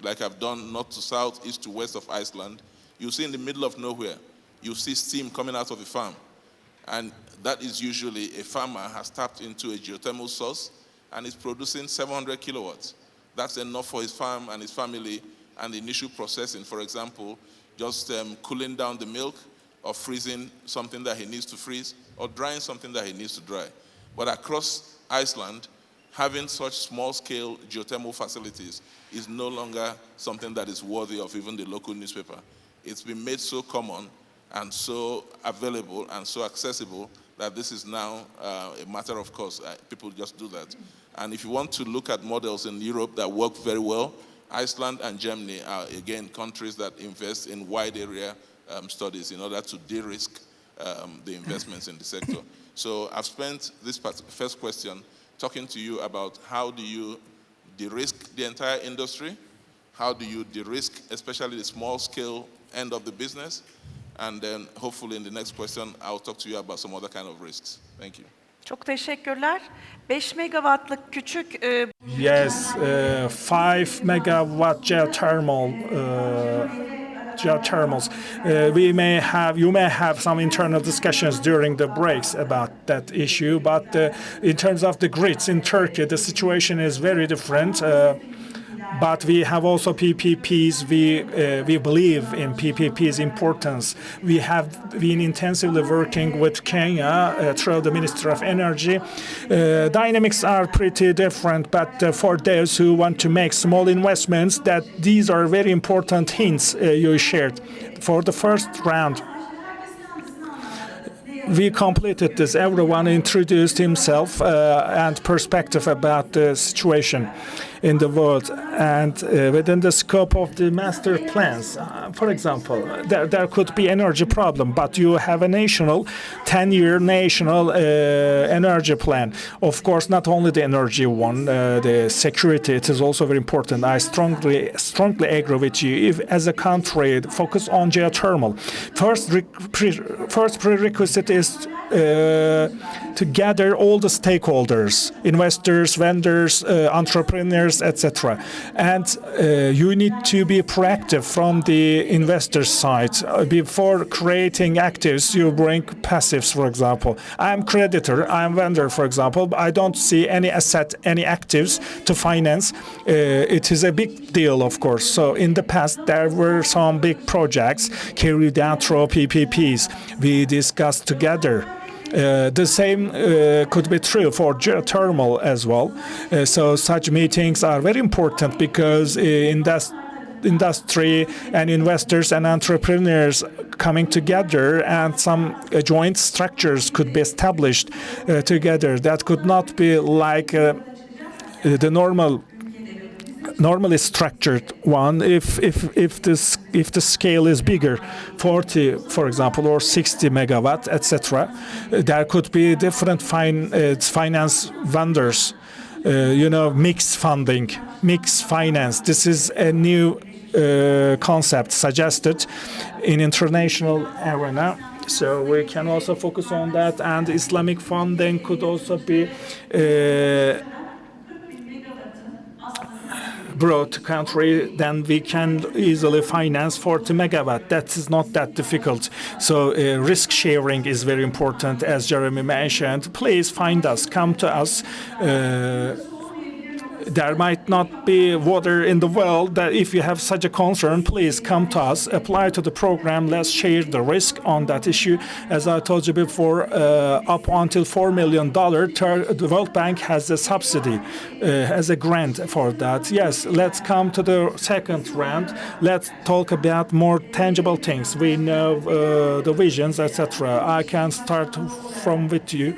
like I've done north to south, east to west of Iceland, you'll see in the middle of nowhere, you'll see steam coming out of the farm. And that is usually a farmer has tapped into a geothermal source and is producing 700 kilowatts. That's enough for his farm and his family and the initial processing, for example, just cooling down the milk or freezing something that he needs to freeze or drying something that he needs to dry. But across Iceland, having such small-scale geothermal facilities is no longer something that is worthy of even the local newspaper. It's been made so common and so available and so accessible that this is now a matter of course. People just do that. And if you want to look at models in Europe that work very well, Iceland and Germany are, again, countries that invest in wide area studies in order to de-risk the investments in the sector. So I've spent this first question talking to you about how do you de-risk the entire industry, how do you de-risk, especially the small-scale end of the business? And then hopefully in the next question, I'll talk to you about some other kind of risks. Thank you. Çok teşekkürler. 5 megawattlık küçük Yes, 5 megawatt geothermals. You may have some internal discussions during the breaks about that issue, but in terms of the grids in Turkey, the situation is very different. But we have also PPPs. We believe in PPPs' importance. We have been intensively working with Kenya through the Ministry of Energy. Dynamics are pretty different, but for those who want to make small investments, that these are very important hints you shared. For the first round, we completed this. Everyone introduced himself and perspective about the situation in the world and within the scope of the master plans. For example, there could be energy problem, but you have a 10-year national energy plan. Of course, not only the energy one, the security, it is also very important. I strongly agree with you. If as a country focus on geothermal, first prerequisite is to gather all the stakeholders, investors, vendors, entrepreneurs, etc. And you need to be proactive from the investor side. Before creating actives, you bring passives, for example. I'm creditor, I'm vendor, for example, but I don't see any asset, any actives to finance. It is a big deal, of course. So in the past, there were some big projects carried out through PPPs. We discussed together. The same could be true for geothermal as well. So such meetings are very important because industry and investors and entrepreneurs coming together and some joint structures could be established together. That could not be like the normally structured one. If the scale is bigger, 40, for example, or 60 megawatt, etc., there could be different finance vendors. Mixed funding, mixed finance. This is a new concept suggested in international arena. So we can also focus on that, and Islamic funding could also be brought to country, then we can easily finance 40 megawatt. That is not that difficult. So risk sharing is very important, as Jeremy mentioned. Please find us, come to us. There might not be water in the world. That if you have such a concern, please come to us, apply to the program. Let's share the risk on that issue. As I told you before, up until $4 million, the World Bank has a subsidy, as a grant for that. Yes, let's come to the second round. Let's talk about more tangible things. We know the visions, etc. I can start from with you.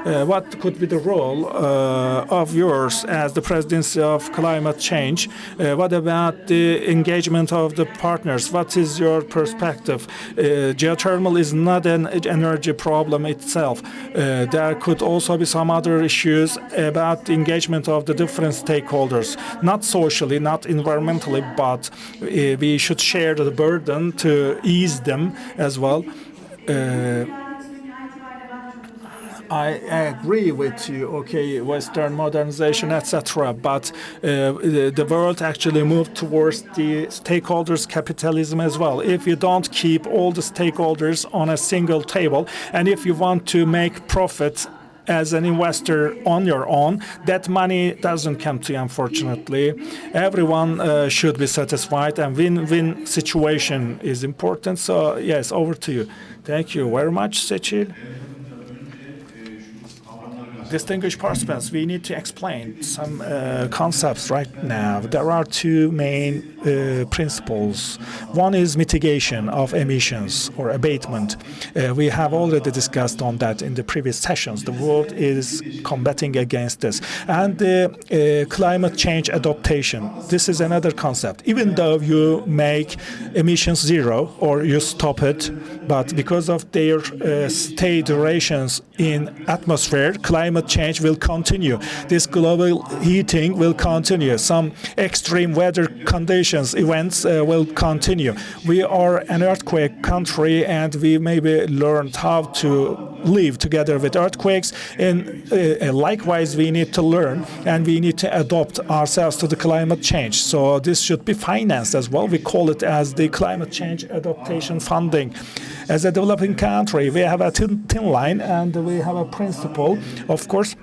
What could be the role of yours as the presidency of climate change? What about the engagement of the partners? What is your perspective? Geothermal is not an energy problem itself. There could also be some other issues about the engagement of the different stakeholders, not socially, not environmentally, but we should share the burden to ease them as well. I agree with you, okay, Western modernization, etc. But the world actually moved towards the stakeholders' capitalism as well. If you don't keep all the stakeholders on a single table, and if you want to make profit as an investor on your own, that money doesn't come to you, unfortunately. Everyone should be satisfied, and win-win situation is important. So, yes, over to you. Thank you very much, Seçil. Distinguished participants, we need to explain some concepts right now. There are two main principles. One is mitigation of emissions or abatement. We have already discussed on that in the previous sessions. The world is combating against this. And climate change adaptation. This is another concept. Even though you make emissions zero or you stop it, but because of their stay durations in atmosphere, climate climate change will continue. This global heating will continue. Some extreme weather conditions, events will continue. We are an earthquake country, and we maybe learned how to live together with earthquakes. And likewise, we need to learn and we need to adapt ourselves to the climate change. So this should be financed as well. We call it as the climate change adaptation funding. As a developing country, we have a thin line and we have a principle. Of course,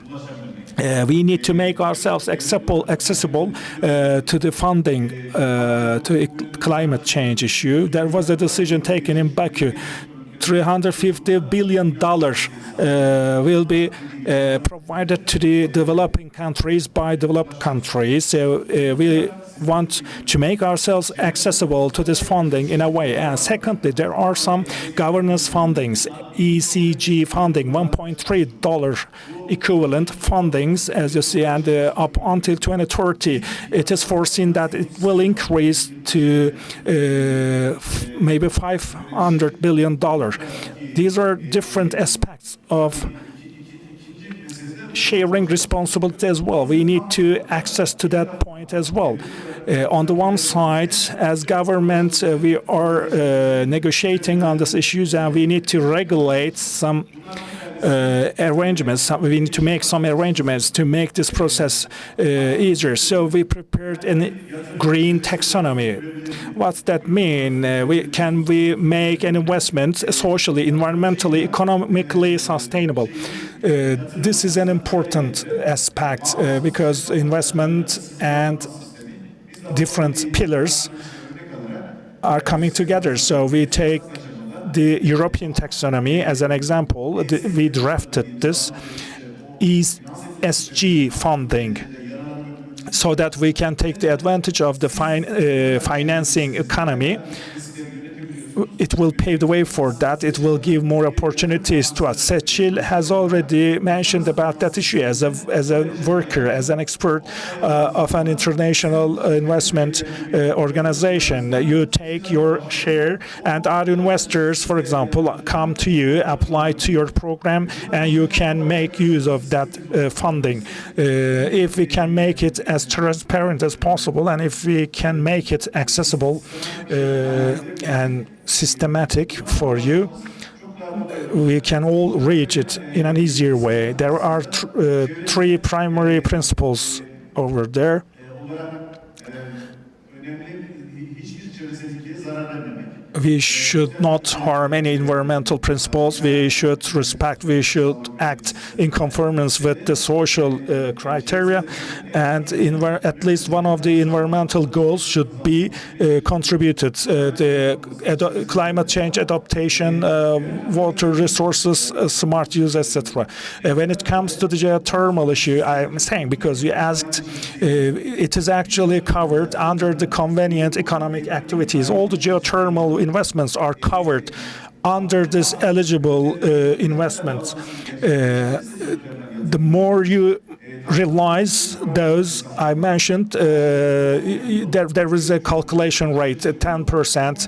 we need to make ourselves accessible to the funding to climate change issue. There was a decision taken in Baku. $350 billion will be provided to the developing countries by developed countries. So we want to make ourselves accessible to this funding in a way. And secondly, there are some governance fundings, ECG funding, $1.3 equivalent fundings, as you see, and up until 2030, it is foreseen that it will increase to maybe $500 billion. These are different aspects of sharing responsibility as well. We need to access to that point as well. On the one side, as government, we are negotiating on these issues, and we need to regulate some arrangements. We need to make some arrangements to make this process easier. So we prepared a green taxonomy. What's that mean? Can we make an investment socially, environmentally, economically sustainable? This is an important aspect because investment and different pillars are coming together. So we take the European taxonomy as an example. We drafted this ESG funding so that we can take the advantage of the financing economy. It will pave the way for that. It will give more opportunities to us. Seçil has already mentioned about that issue as a worker, as an expert of an international investment organization. You take your share, and our investors, for example, come to you, apply to your program, and you can make use of that funding. If we can make it as transparent as possible, and if we can make it accessible and systematic for you, we can all reach it in an easier way. There are three primary principles over there. We should not harm any environmental principles. We should respect, we should act in conformance with the social criteria, and at least one of the environmental goals should be contributed. The climate change adaptation, water resources, smart use, etc. When it comes to the geothermal issue, I'm saying, because you asked, it is actually covered under the convenient economic activities. All the geothermal investments are covered under this eligible investments. The more you realize those I mentioned, there is a calculation rate, 10%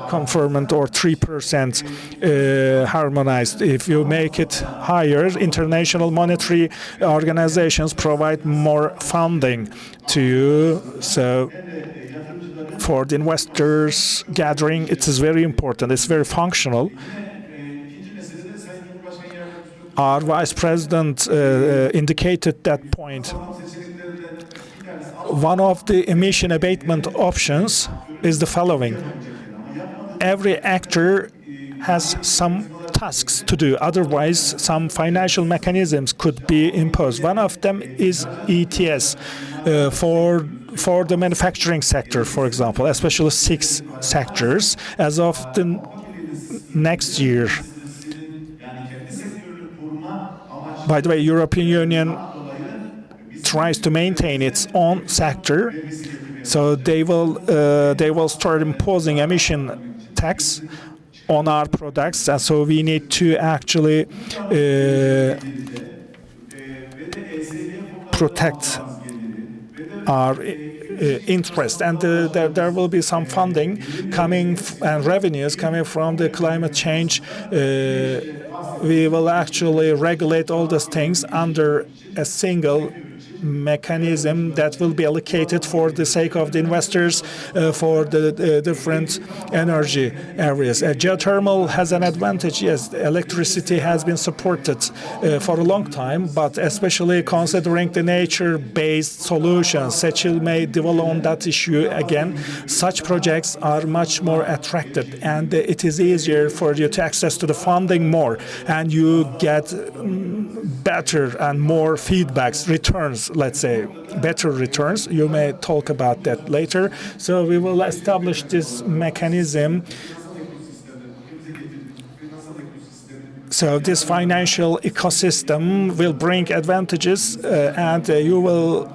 conformant or 3% harmonized. If you make it higher, international monetary organizations provide more funding to you. So for the investors gathering, it is very important. It's very functional. Our Vice President indicated that point. One of the emission abatement options is the following. Every actor has some tasks to do. Otherwise, some financial mechanisms could be imposed. One of them is ETS for the manufacturing sector, for example, especially 6 sectors as of the next year. By the way, European Union tries to maintain its own sector, so they will start imposing emission tax on our products, and so we need to actually protect our interest, and there will be some funding coming and revenues coming from the climate change. We will actually regulate all these things under a single mechanism that will be allocated for the sake of the investors for the different energy areas. Geothermal has an advantage. Yes, electricity has been supported for a long time, but especially considering the nature-based solutions, Seçil may develop on that issue again. Such projects are much more attractive, and it is easier for you to access to the funding more, and you get better and more feedbacks, returns, let's say, better returns. You may talk about that later. So we will establish this mechanism. So this financial ecosystem will bring advantages, and you will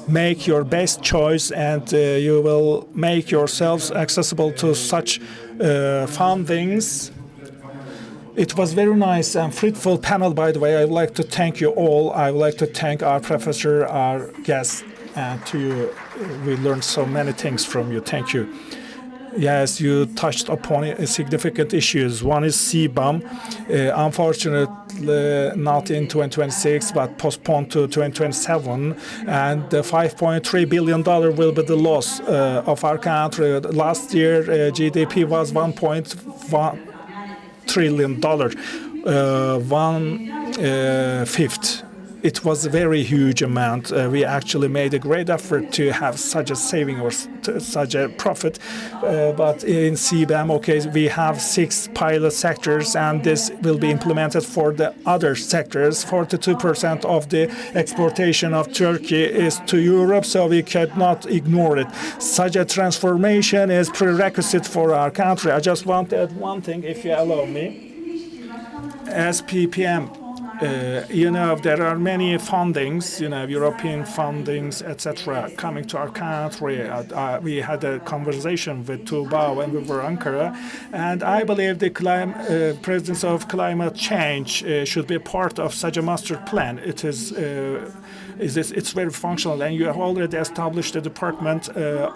make your best choice, and you will make yourselves accessible to such fundings. It was very nice and fruitful panel, by the way. I would like to thank you all. I would like to thank our professor, our guests, and to you. We learned so many things from you. Thank you. Yes, you touched upon significant issues. One is CBAM, unfortunately not in 2026, but postponed to 2027. And the $5.3 billion will be the loss of our country. Last year, GDP was $1.1 trillion, one-fifth. It was a very huge amount. We actually made a great effort to have such a saving or such a profit. But in CBAM, okay, we have 6 pilot sectors, and this will be implemented for the other sectors. 42% of the exportation of Turkey is to Europe, so we cannot ignore it. Such a transformation is prerequisite for our country. I just want to add one thing, if you allow me. SPPM. There are many fundings, European fundings, etc., coming to our country. We had a conversation with Tuğba when we were in Ankara, and I believe the presence of climate change should be a part of such a master plan. It's very functional, and you have already established a department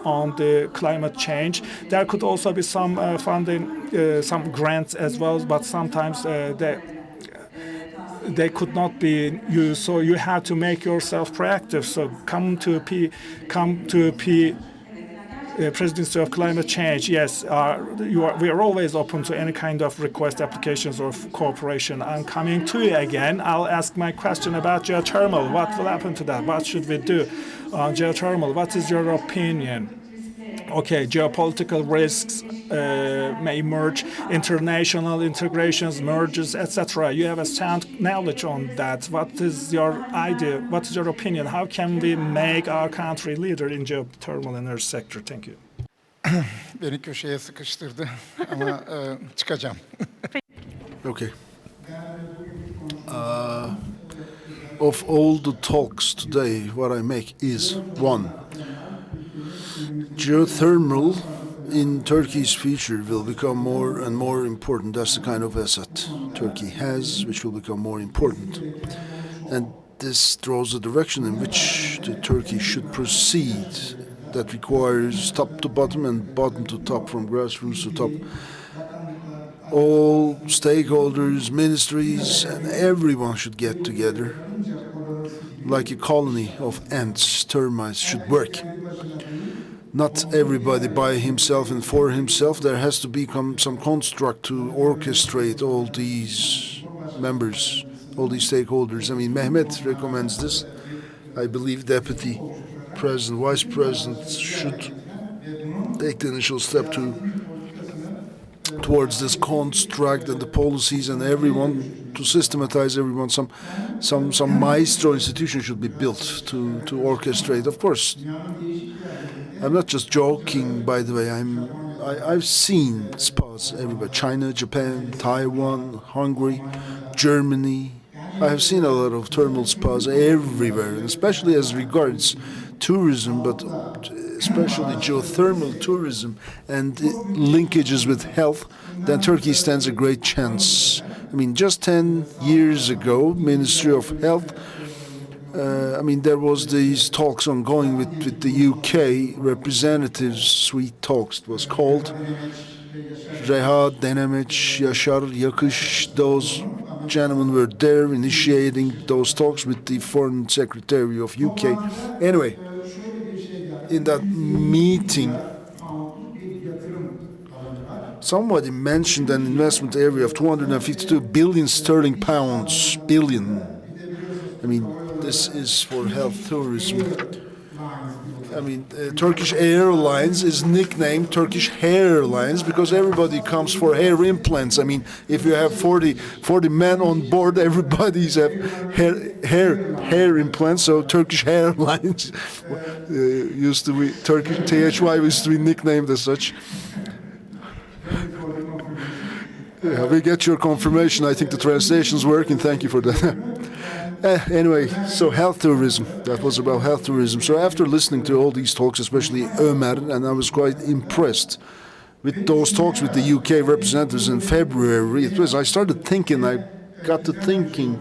on the climate change. There could also be some funding, some grants as well, but sometimes they could not be used, so you have to make yourself proactive. So come to Presidency of Climate Change. Yes, we are always open to any kind of request, applications, or cooperation. I'm coming to you again. I'll ask my question about geothermal. What will happen to that? What should we do on geothermal? What is your opinion? Okay, geopolitical risks may emerge, international integrations, mergers, etc. You have a sound knowledge on that. What is your idea? What is your opinion? How can we make our country leader in geothermal energy sector? Thank you. Beni köşeye sıkıştırdı ama çıkacağım. Okay. Of all the talks today, what I make is one. Geothermal in Turkey's future will become more and more important. That's the kind of asset Turkey has, which will become more important. And this draws the direction in which Turkey should proceed. That requires top to bottom and bottom to top, from grassroots to top. All stakeholders, ministries, and everyone should get together. Like a colony of ants, termites should work. Not everybody by himself and for himself. There has to become some construct to orchestrate all these members, all these stakeholders. I mean, Mehmet recommends this. I believe Deputy President, Vice President should take the initial step towards this construct and the policies and everyone, to systematize everyone. Some maestro institution should be built to orchestrate. Of course, I'm not just joking, by the way. I've seen spas everywhere: China, Japan, Taiwan, Hungary, Germany. I have seen a lot of thermal spas everywhere, and especially as regards tourism, but especially geothermal tourism and linkages with health, then Turkey stands a great chance. I mean, just 10 years ago, Ministry of Health I mean, there was these talks ongoing with the UK representatives, sweet talks it was called. Reha, Denemeç, Yaşar, Yakış, those gentlemen were there initiating those talks with the Foreign Secretary of UK. Anyway, in that meeting, somebody mentioned an investment area of 252 billion sterling pounds. Billion. I mean, this is for health tourism. I mean, Turkish Airlines is nicknamed Turkish Hairlines because everybody comes for hair implants. I mean, if you have 40 men on board, everybody's have hair implants. So Turkish Airlines used to be Turkish THY used to be nicknamed as such. Yeah, we get your confirmation. I think the translation's working. Thank you for that. Anyway, so health tourism. That was about health tourism. So after listening to all these talks, especially Ömer, and I was quite impressed with those talks with the UK representatives in February. I started thinking, I got to thinking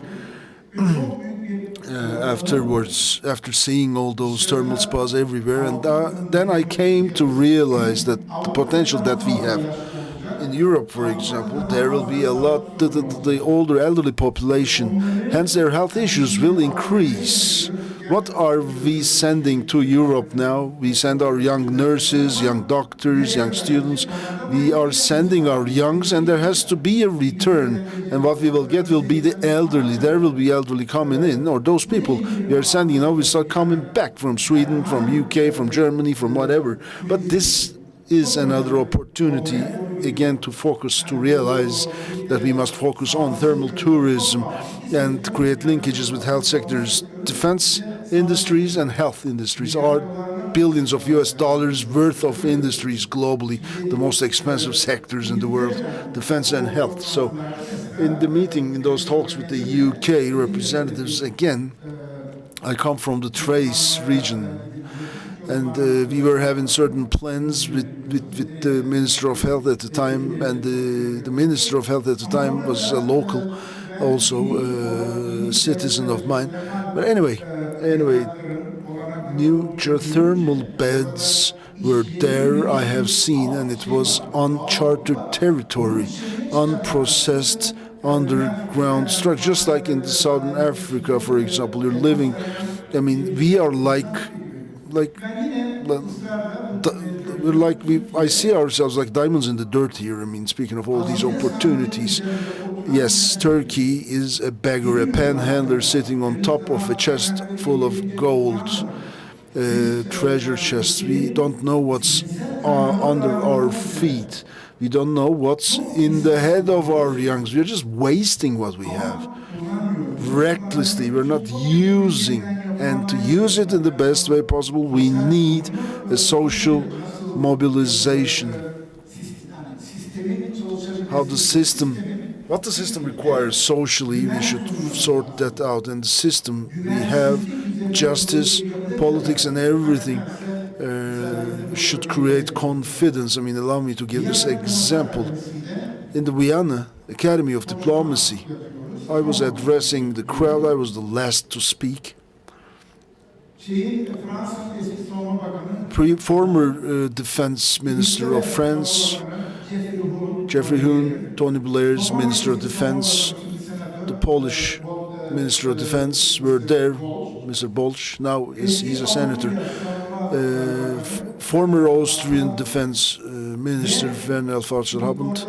afterwards, after seeing all those thermal spas everywhere, and then I came to realize that the potential that we have. In Europe, for example, there will be a lot, the older elderly population, hence their health issues will increase. What are we sending to Europe now? We send our young nurses, young doctors, young students. We are sending our youngs, and there has to be a return. And what we will get will be the elderly. There will be elderly coming in, or those people we are sending now will start coming back from Sweden, from UK, from Germany, from whatever. But this is another opportunity again to focus, to realize that we must focus on thermal tourism and create linkages with health sectors. Defense industries and health industries are billions of US dollars worth of industries globally, the most expensive sectors in the world, defense and health. So in the meeting, in those talks with the UK representatives, again, I come from the Thrace region, and we were having certain plans with the Minister of Health at the time, and the Minister of Health at the time was a local, also citizen of mine. But anyway, new geothermal beds were there, I have seen, and it was uncharted territory, unprocessed underground structure, just like in Southern Africa, for example. You're living, I mean, we are I see ourselves like diamonds in the dirt here. I mean, speaking of all these opportunities, yes, Turkey is a beggar, a panhandler sitting on top of a chest full of gold, treasure chests. We don't know what's under our feet. We don't know what's in the head of our youngs. We're just wasting what we have recklessly. We're not using, and to use it in the best way possible, we need a social mobilization. What the system requires socially, we should sort that out. And the system, we have justice, politics, and everything should create confidence. I mean, allow me to give this example. In the Vienna Academy of Diplomacy, I was addressing the crowd. I was the last to speak. Former Defense Minister of France, Jeffrey Hoon, Tony Blair's Minister of Defense, the Polish Minister of Defense were there, Mr. Bolch, now he's a senator. Former Austrian Defense Minister Werner Elfazer-Habend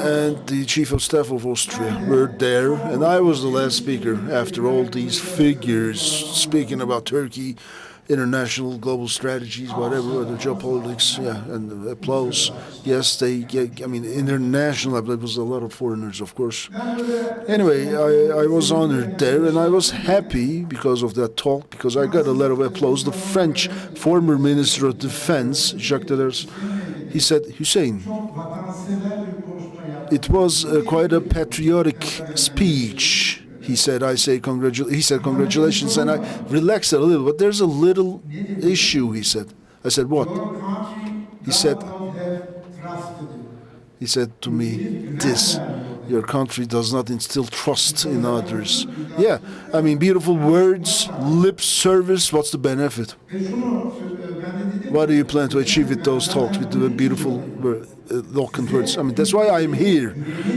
and the Chief of Staff of Austria were there, and I was the last speaker after all these figures speaking about Turkey, international global strategies, whatever, the geopolitics, yeah, and the applause. Yes, I mean, international, there was a lot of foreigners, of course. Anyway, I was honored there, and I was happy because of that talk, because I got a lot of applause. The French former Minister of Defense, Jacques Delors, he said, Hussein, it was quite a patriotic speech. He said, he said, congratulations, and I relaxed it a little, but there's a little issue, he said. I said, what? He said to me, this. your country does not instill trust in others. Yeah, I mean, beautiful words, lip service, what's the benefit? What do you plan to achieve with those talks, with the beautiful eloquent words? I mean, that's why I'm here.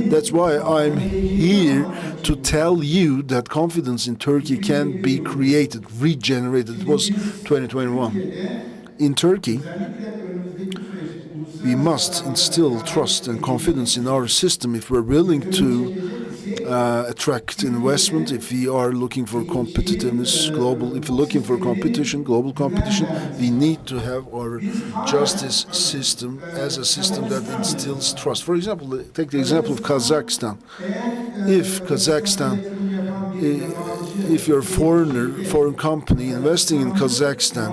That's why I'm here to tell you that confidence in Turkey can be created, regenerated. It was 2021. In Turkey, we must instill trust and confidence in our system if we're willing to attract investment, if we are looking for competitiveness, if we're looking for competition, global competition, we need to have our justice system as a system that instills trust. For example, take the example of Kazakhstan. If Kazakhstan, if you're a foreign company investing in Kazakhstan,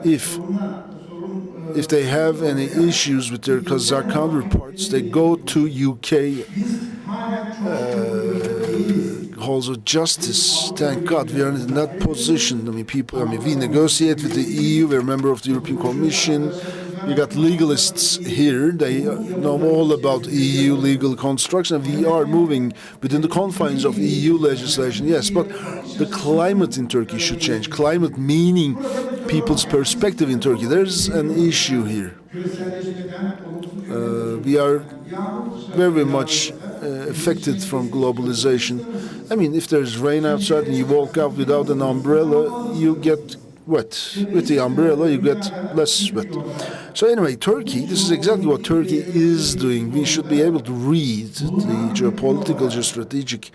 if they have any issues with their Kazakh counterparts, they go to UK halls of justice. Thank God we are in that position. I mean, we negotiate with the EU. We're a member of the European Commission. We got legalists here. They know all about EU legal construction. We are moving within the confines of EU legislation, yes, but the climate in Turkey should change. Climate meaning people's perspective in Turkey. There's an issue here. We are very much affected from globalization. I mean, if there's rain outside and you walk out without an umbrella, you get wet. With the umbrella, you get less wet. So anyway, Turkey, this is exactly what Turkey is doing. We should be able to read the geopolitical, geostrategic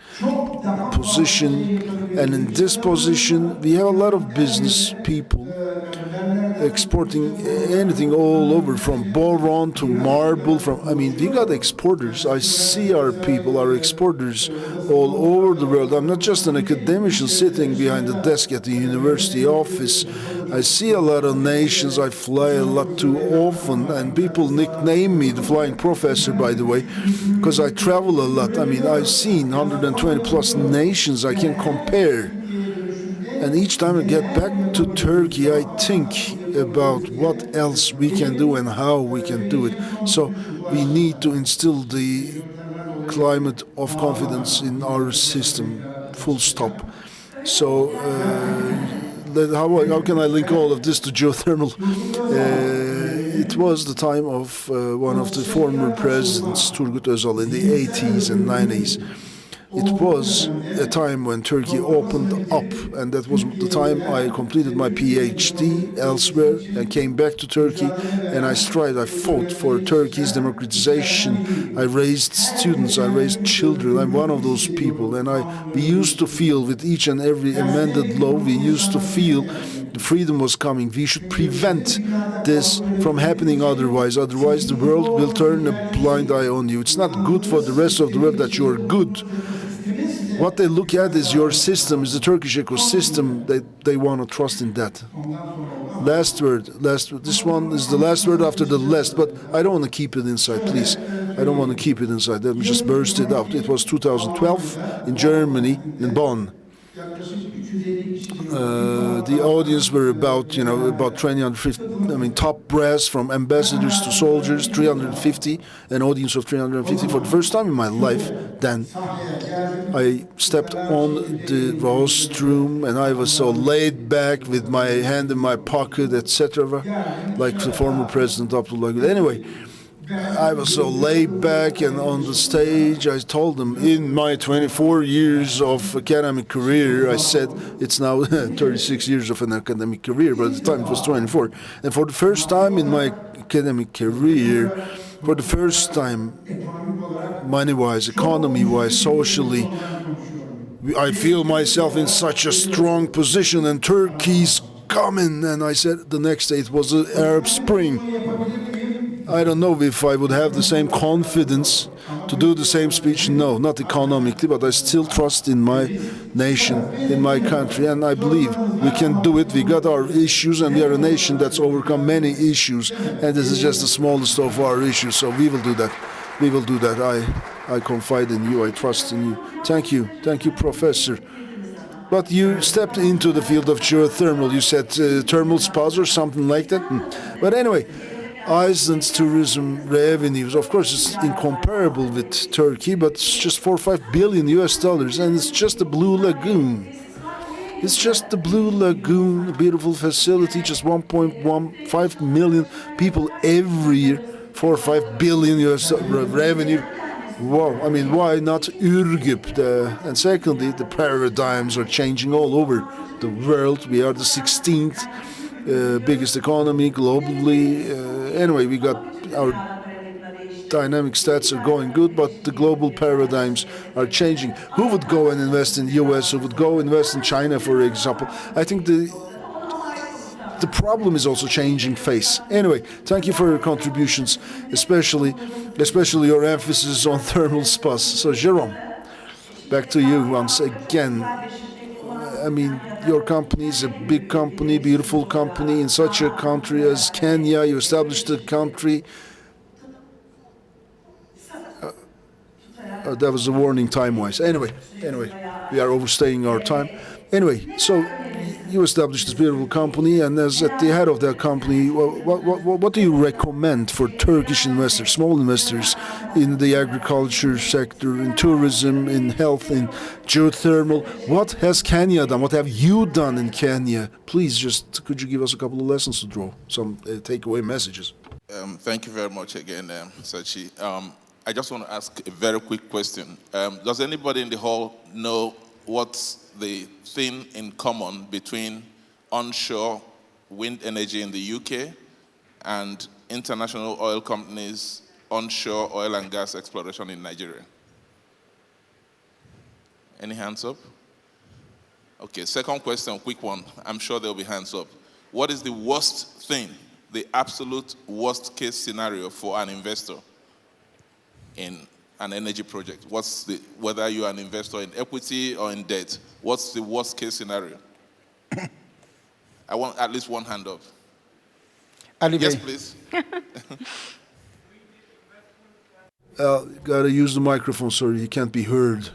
position. And in this position, we have a lot of business people exporting anything all over, from boron to marble. We got exporters. I see our people, our exporters all over the world. I'm not just an academician sitting behind the desk at the university office. I see a lot of nations. I fly a lot too often, and people nickname me the flying professor, by the way, because I travel a lot. I mean, I've seen 120 plus nations I can compare. And each time I get back to Turkey, I think about what else we can do and how we can do it. So we need to instill the climate of confidence in our system, full stop. So how can I link all of this to geothermal? It was the time of one of the former presidents, Turgut Özal, in the 80s and 90s. It was a time when Turkey opened up, and that was the time I completed my PhD elsewhere and came back to Turkey, and I fought for Turkey's democratization. I raised students, I raised children. I'm one of those people, and we used to feel with each and every amended law, we used to feel the freedom was coming. We should prevent this from happening otherwise. Otherwise, the world will turn a blind eye on you. It's not good for the rest of the world that you're good. What they look at is your system, is the Turkish ecosystem. They want to trust in that. Last word. This one is the last word after the last, but I don't want to keep it inside, please. I don't want to keep it inside. Let me just burst it out. It was 2012 in Germany, in Bonn. The audience were about 350, top brass, from ambassadors to soldiers, 350, an audience of 350. For the first time in my life, then I stepped on the rostrum, and I was so laid back with my hand in my pocket, etc., like the former President Abdullah Gül. Anyway, I was so laid back, and on the stage I told them, in my 24 years of academic career, I said, it's now 36 years of an academic career, but at the time it was 24. And for the first time in my academic career, for the first time, money-wise, economy-wise, socially, I feel myself in such a strong position, and Turkey's coming. And I said the next day it was the Arab Spring. I don't know if I would have the same confidence to do the same speech. No, not economically, but I still trust in my nation, in my country, and I believe we can do it. We got our issues, and we are a nation that's overcome many issues, and this is just the smallest of our issues, so we will do that. We will do that. I confide in you. I trust in you. Thank you. Thank you, Professor. But you stepped into the field of geothermal. You said thermal spas or something like that. But anyway, Iceland's tourism revenues, of course, it's incomparable with Turkey, but it's just 4 or 5 billion US dollars, and it's just the Blue Lagoon. It's just the Blue Lagoon, a beautiful facility, just 1.15 million people every year, 4 or 5 billion US revenue. Wow, I mean, why not Ürgüp? And secondly, the paradigms are changing all over the world. We are the 16th biggest economy globally. Anyway, we got our dynamic stats are going good, but the global paradigms are changing. Who would go and invest in the US? Who would go invest in China, for example? I think the problem is also changing face. Anyway, thank you for your contributions, especially your emphasis on thermal spas. So, Jerome, back to you once again. I mean, your company is a big company, beautiful company in such a country as Kenya. You established a country. That was a warning time-wise. Anyway, we are overstaying our time. Anyway, so you established this beautiful company, and as at the head of that company, what do you recommend for Turkish investors, small investors in the agriculture sector, in tourism, in health, in geothermal? What has Kenya done? What have you done in Kenya? Please, just could you give us a couple of lessons to draw, some takeaway messages? Thank you very much again, Sachi. I just want to ask a very quick question. Does anybody in the hall know what's the thing in common between onshore wind energy in the UK and international oil companies' onshore oil and gas exploration in Nigeria? Any hands up? Okay, second question, quick one. I'm sure there'll be hands up. What is the worst thing, the absolute worst case scenario for an investor in an energy project? Whether you're an investor in equity or in debt, what's the worst case scenario? I want at least one hand up. Ali Yes, Bey. please. Gotta use the microphone, sorry, you can't be heard.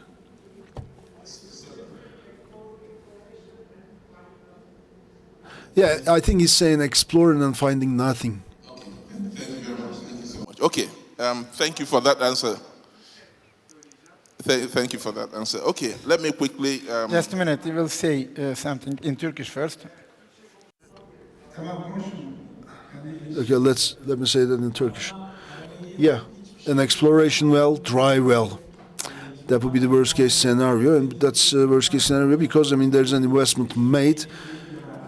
Yeah, I think he's saying exploring and finding nothing. Thank you very much. Thank you so much. Okay, thank you for that answer. Thank you for that answer. Okay, let me quickly... Just a minute, he will say something in Turkish first. Okay, let me say that in Turkish. Yeah, an exploration well, dry well. That would be the worst case scenario, and that's worst case scenario because I mean there's an investment made.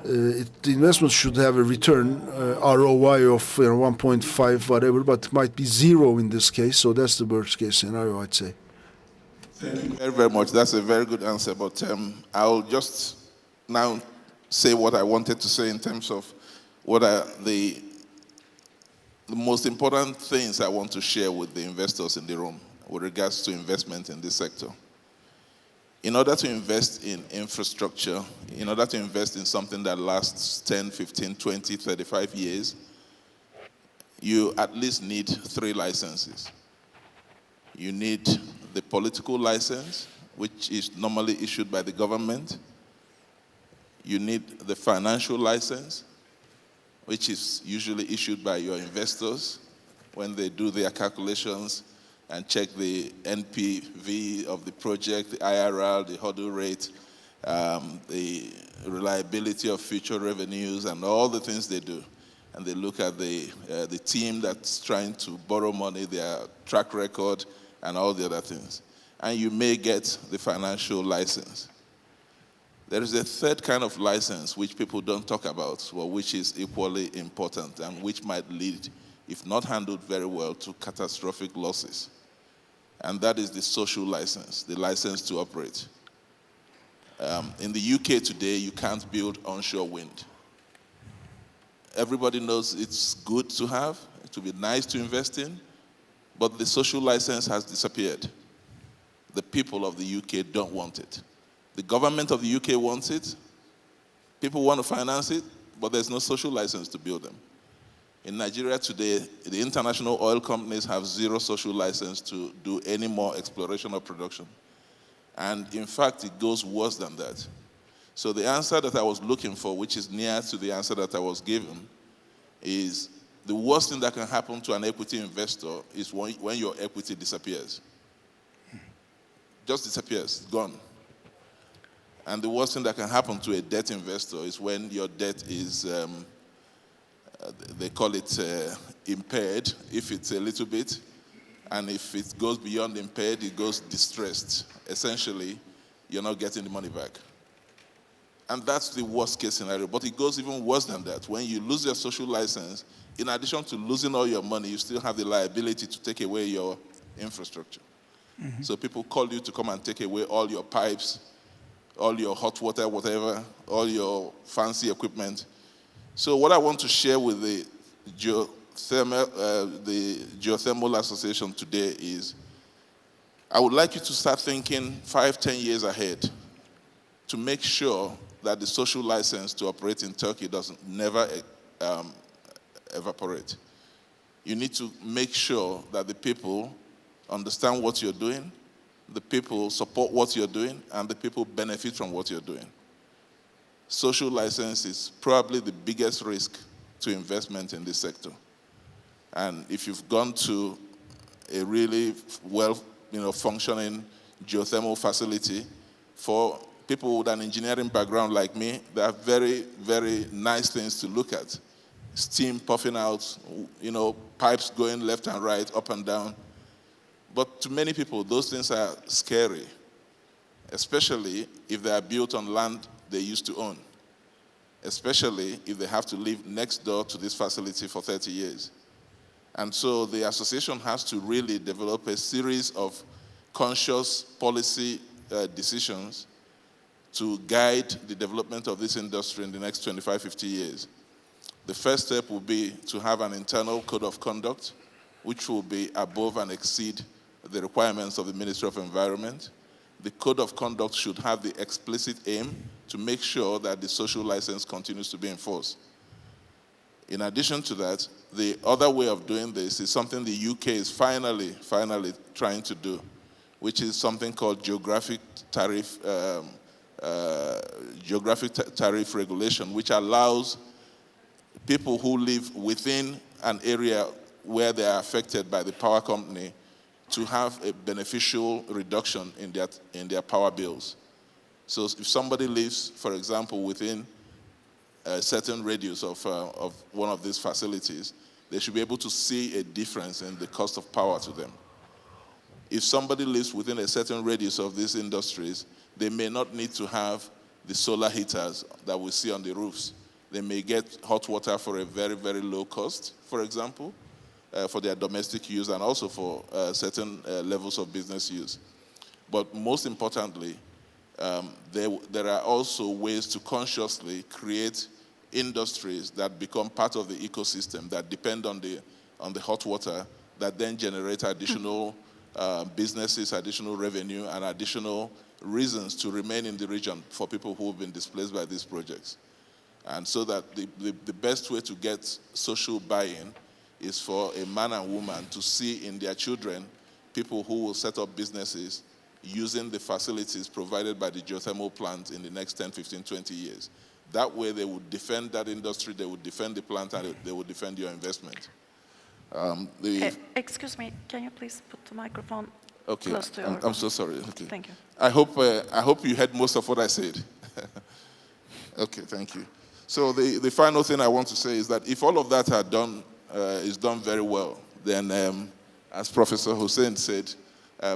The investment should have a return ROI of 1.5 whatever, but it might be zero in this case. So that's the worst case scenario, I'd say. Thank you very, very much. That's a very good answer. But I'll just now say what I wanted to say in terms of what are the most important things I want to share with the investors in the room with regards to investment in this sector. In order to invest in infrastructure, in order to invest in something that lasts 10, 15, 20, 35 years, you at least need 3 licenses. You need the political license, which is normally issued by the government. You need the financial license, which is usually issued by your investors when they do their calculations and check the NPV of the project, the IRR, the hurdle rate, the reliability of future revenues, and all the things they do. And they look at the team that's trying to borrow money, their track record, and all the other things. And you may get the financial license. There is a third kind of license which people don't talk about, or which is equally important and which might lead, if not handled very well, to catastrophic losses. And that is the social license, the license to operate. In the UK today, you can't build onshore wind. Everybody knows it's good to have, it would be nice to invest in, but the social license has disappeared. The people of the UK don't want it. The government of the UK wants it. People want to finance it, but there's no social license to build them. In Nigeria today, the international oil companies have 0 social license to do any more exploration or production. And in fact, it goes worse than that. So the answer that I was looking for, which is near to the answer that I was given, is The worst thing that can happen to an equity investor is when your equity disappears. Just disappears, gone. And the worst thing that can happen to a debt investor is when your debt is, they call it impaired, if it's a little bit, and if it goes beyond impaired, it goes distressed. Essentially, you're not getting the money back. And that's the worst case scenario. But it goes even worse than that. When you lose your social license, in addition to losing all your money, you still have the liability to take away your infrastructure. Mm-hmm. So people call you to come and take away all your pipes, all your hot water, whatever, all your fancy equipment. So what I want to share with the Geothermal Association today is, I would like you to start thinking 5-10 years ahead to make sure that the social license to operate in Turkey never evaporate. You need to make sure that the people understand what you're doing, the people support what you're doing, and the people benefit from what you're doing. Social license is probably the biggest risk to investment in this sector. And if you've gone to a really functioning geothermal facility, for people with an engineering background like me, there are very, very nice things to look at. Steam puffing out, pipes going left and right, up and down. But to many people, those things are scary, especially if they are built on land they used to own, especially if they have to live next door to this facility for 30 years. And so the association has to really develop a series of conscious policy decisions to guide the development of this industry in the next 25, 50 years. The first step will be to have an internal code of conduct, which will be above and exceed the requirements of the Ministry of Environment. The code of conduct should have the explicit aim to make sure that the social license continues to be enforced. In addition to that, the other way of doing this is something the UK is finally trying to do, which is something called geographic tariff regulation, which allows people who live within an area where they are affected by the power company to have a beneficial reduction in their power bills. So if somebody lives, for example, within a certain radius of one of these facilities, they should be able to see a difference in the cost of power to them. If somebody lives within a certain radius of these industries, they may not need to have the solar heaters that we see on the roofs. They may get hot water for a very, very low cost, for example, for their domestic use and also for certain levels of business use. But most importantly, there are also ways to consciously create industries that become part of the ecosystem that depend on the hot water, that then generate additional businesses, additional revenue, and additional reasons to remain in the region for people who have been displaced by these projects. And so that the best way to get social buy-in is for a man and woman to see in their children people who will set up businesses using the facilities provided by the geothermal plant in the next 10, 15, 20 years. That way they would defend that industry, they would defend the plant, and they would defend your investment. Excuse me, can you please put the microphone okay, close to your... I'm so sorry. Okay. Thank you. I hope you heard most of what I said. Okay, thank you. So the final thing I want to say is that if all of that is done very well, then as Professor Hussein said,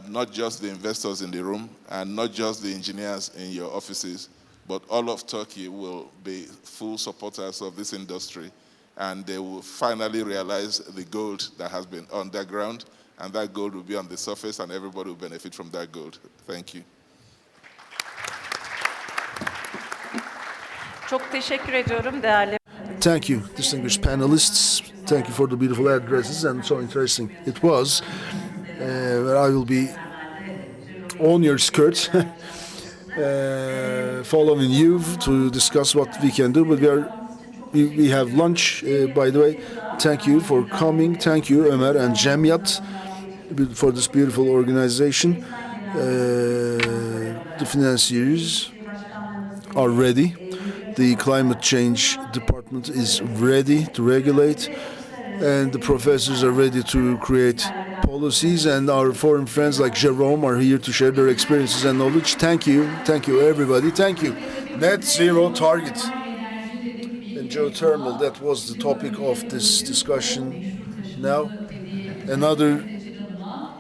not just the investors in the room and not just the engineers in your offices, but all of Turkey will be full supporters of this industry, and they will finally realize the gold that has been underground, and that gold will be on the surface, and everybody will benefit from that gold. Thank you. Çok teşekkür ediyorum değerli. Thank you, distinguished panelists. Thank you for the beautiful addresses, and so interesting it was. I will be on your skirt, following you to discuss what we can do. But we have lunch, by the way. Thank you for coming. Thank you, Ömer and Cemiyat, for this beautiful organization. The financiers are ready. The climate change department is ready to regulate. and the professors are ready to create policies, and our foreign friends like Jerome are here to share their experiences and knowledge. Thank you everybody, thank you. Net zero target and geothermal, that was the topic of this discussion. Now, another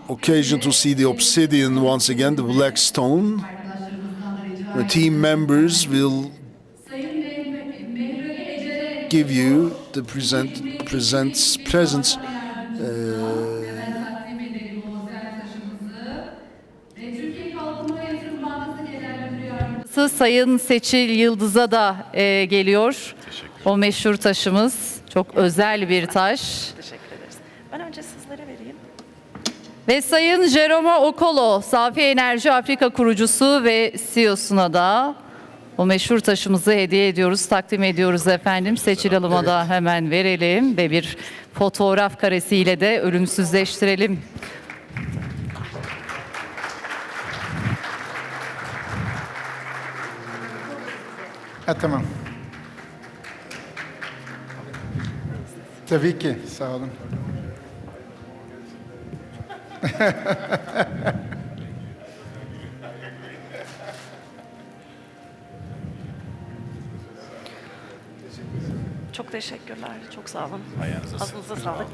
occasion to see the obsidian once again, the black stone. The team members will give you the presents. Sayın Seçil Yıldız'a da geliyor. O meşhur taşımız. Çok özel bir taş. Teşekkür ederiz. Ben önce sizlere vereyim. Ve Sayın Jerome Okolo, Safi Enerji Afrika kurucusu ve CEO'suna da o meşhur taşımızı hediye ediyoruz, takdim ediyoruz efendim. Seçil Hanım'a da hemen verelim ve bir fotoğraf karesiyle de ölümsüzleştirelim. Tamam. Tabii ki, sağ olun. Çok teşekkürler. Çok sağ olun. Ağzınıza sağlık.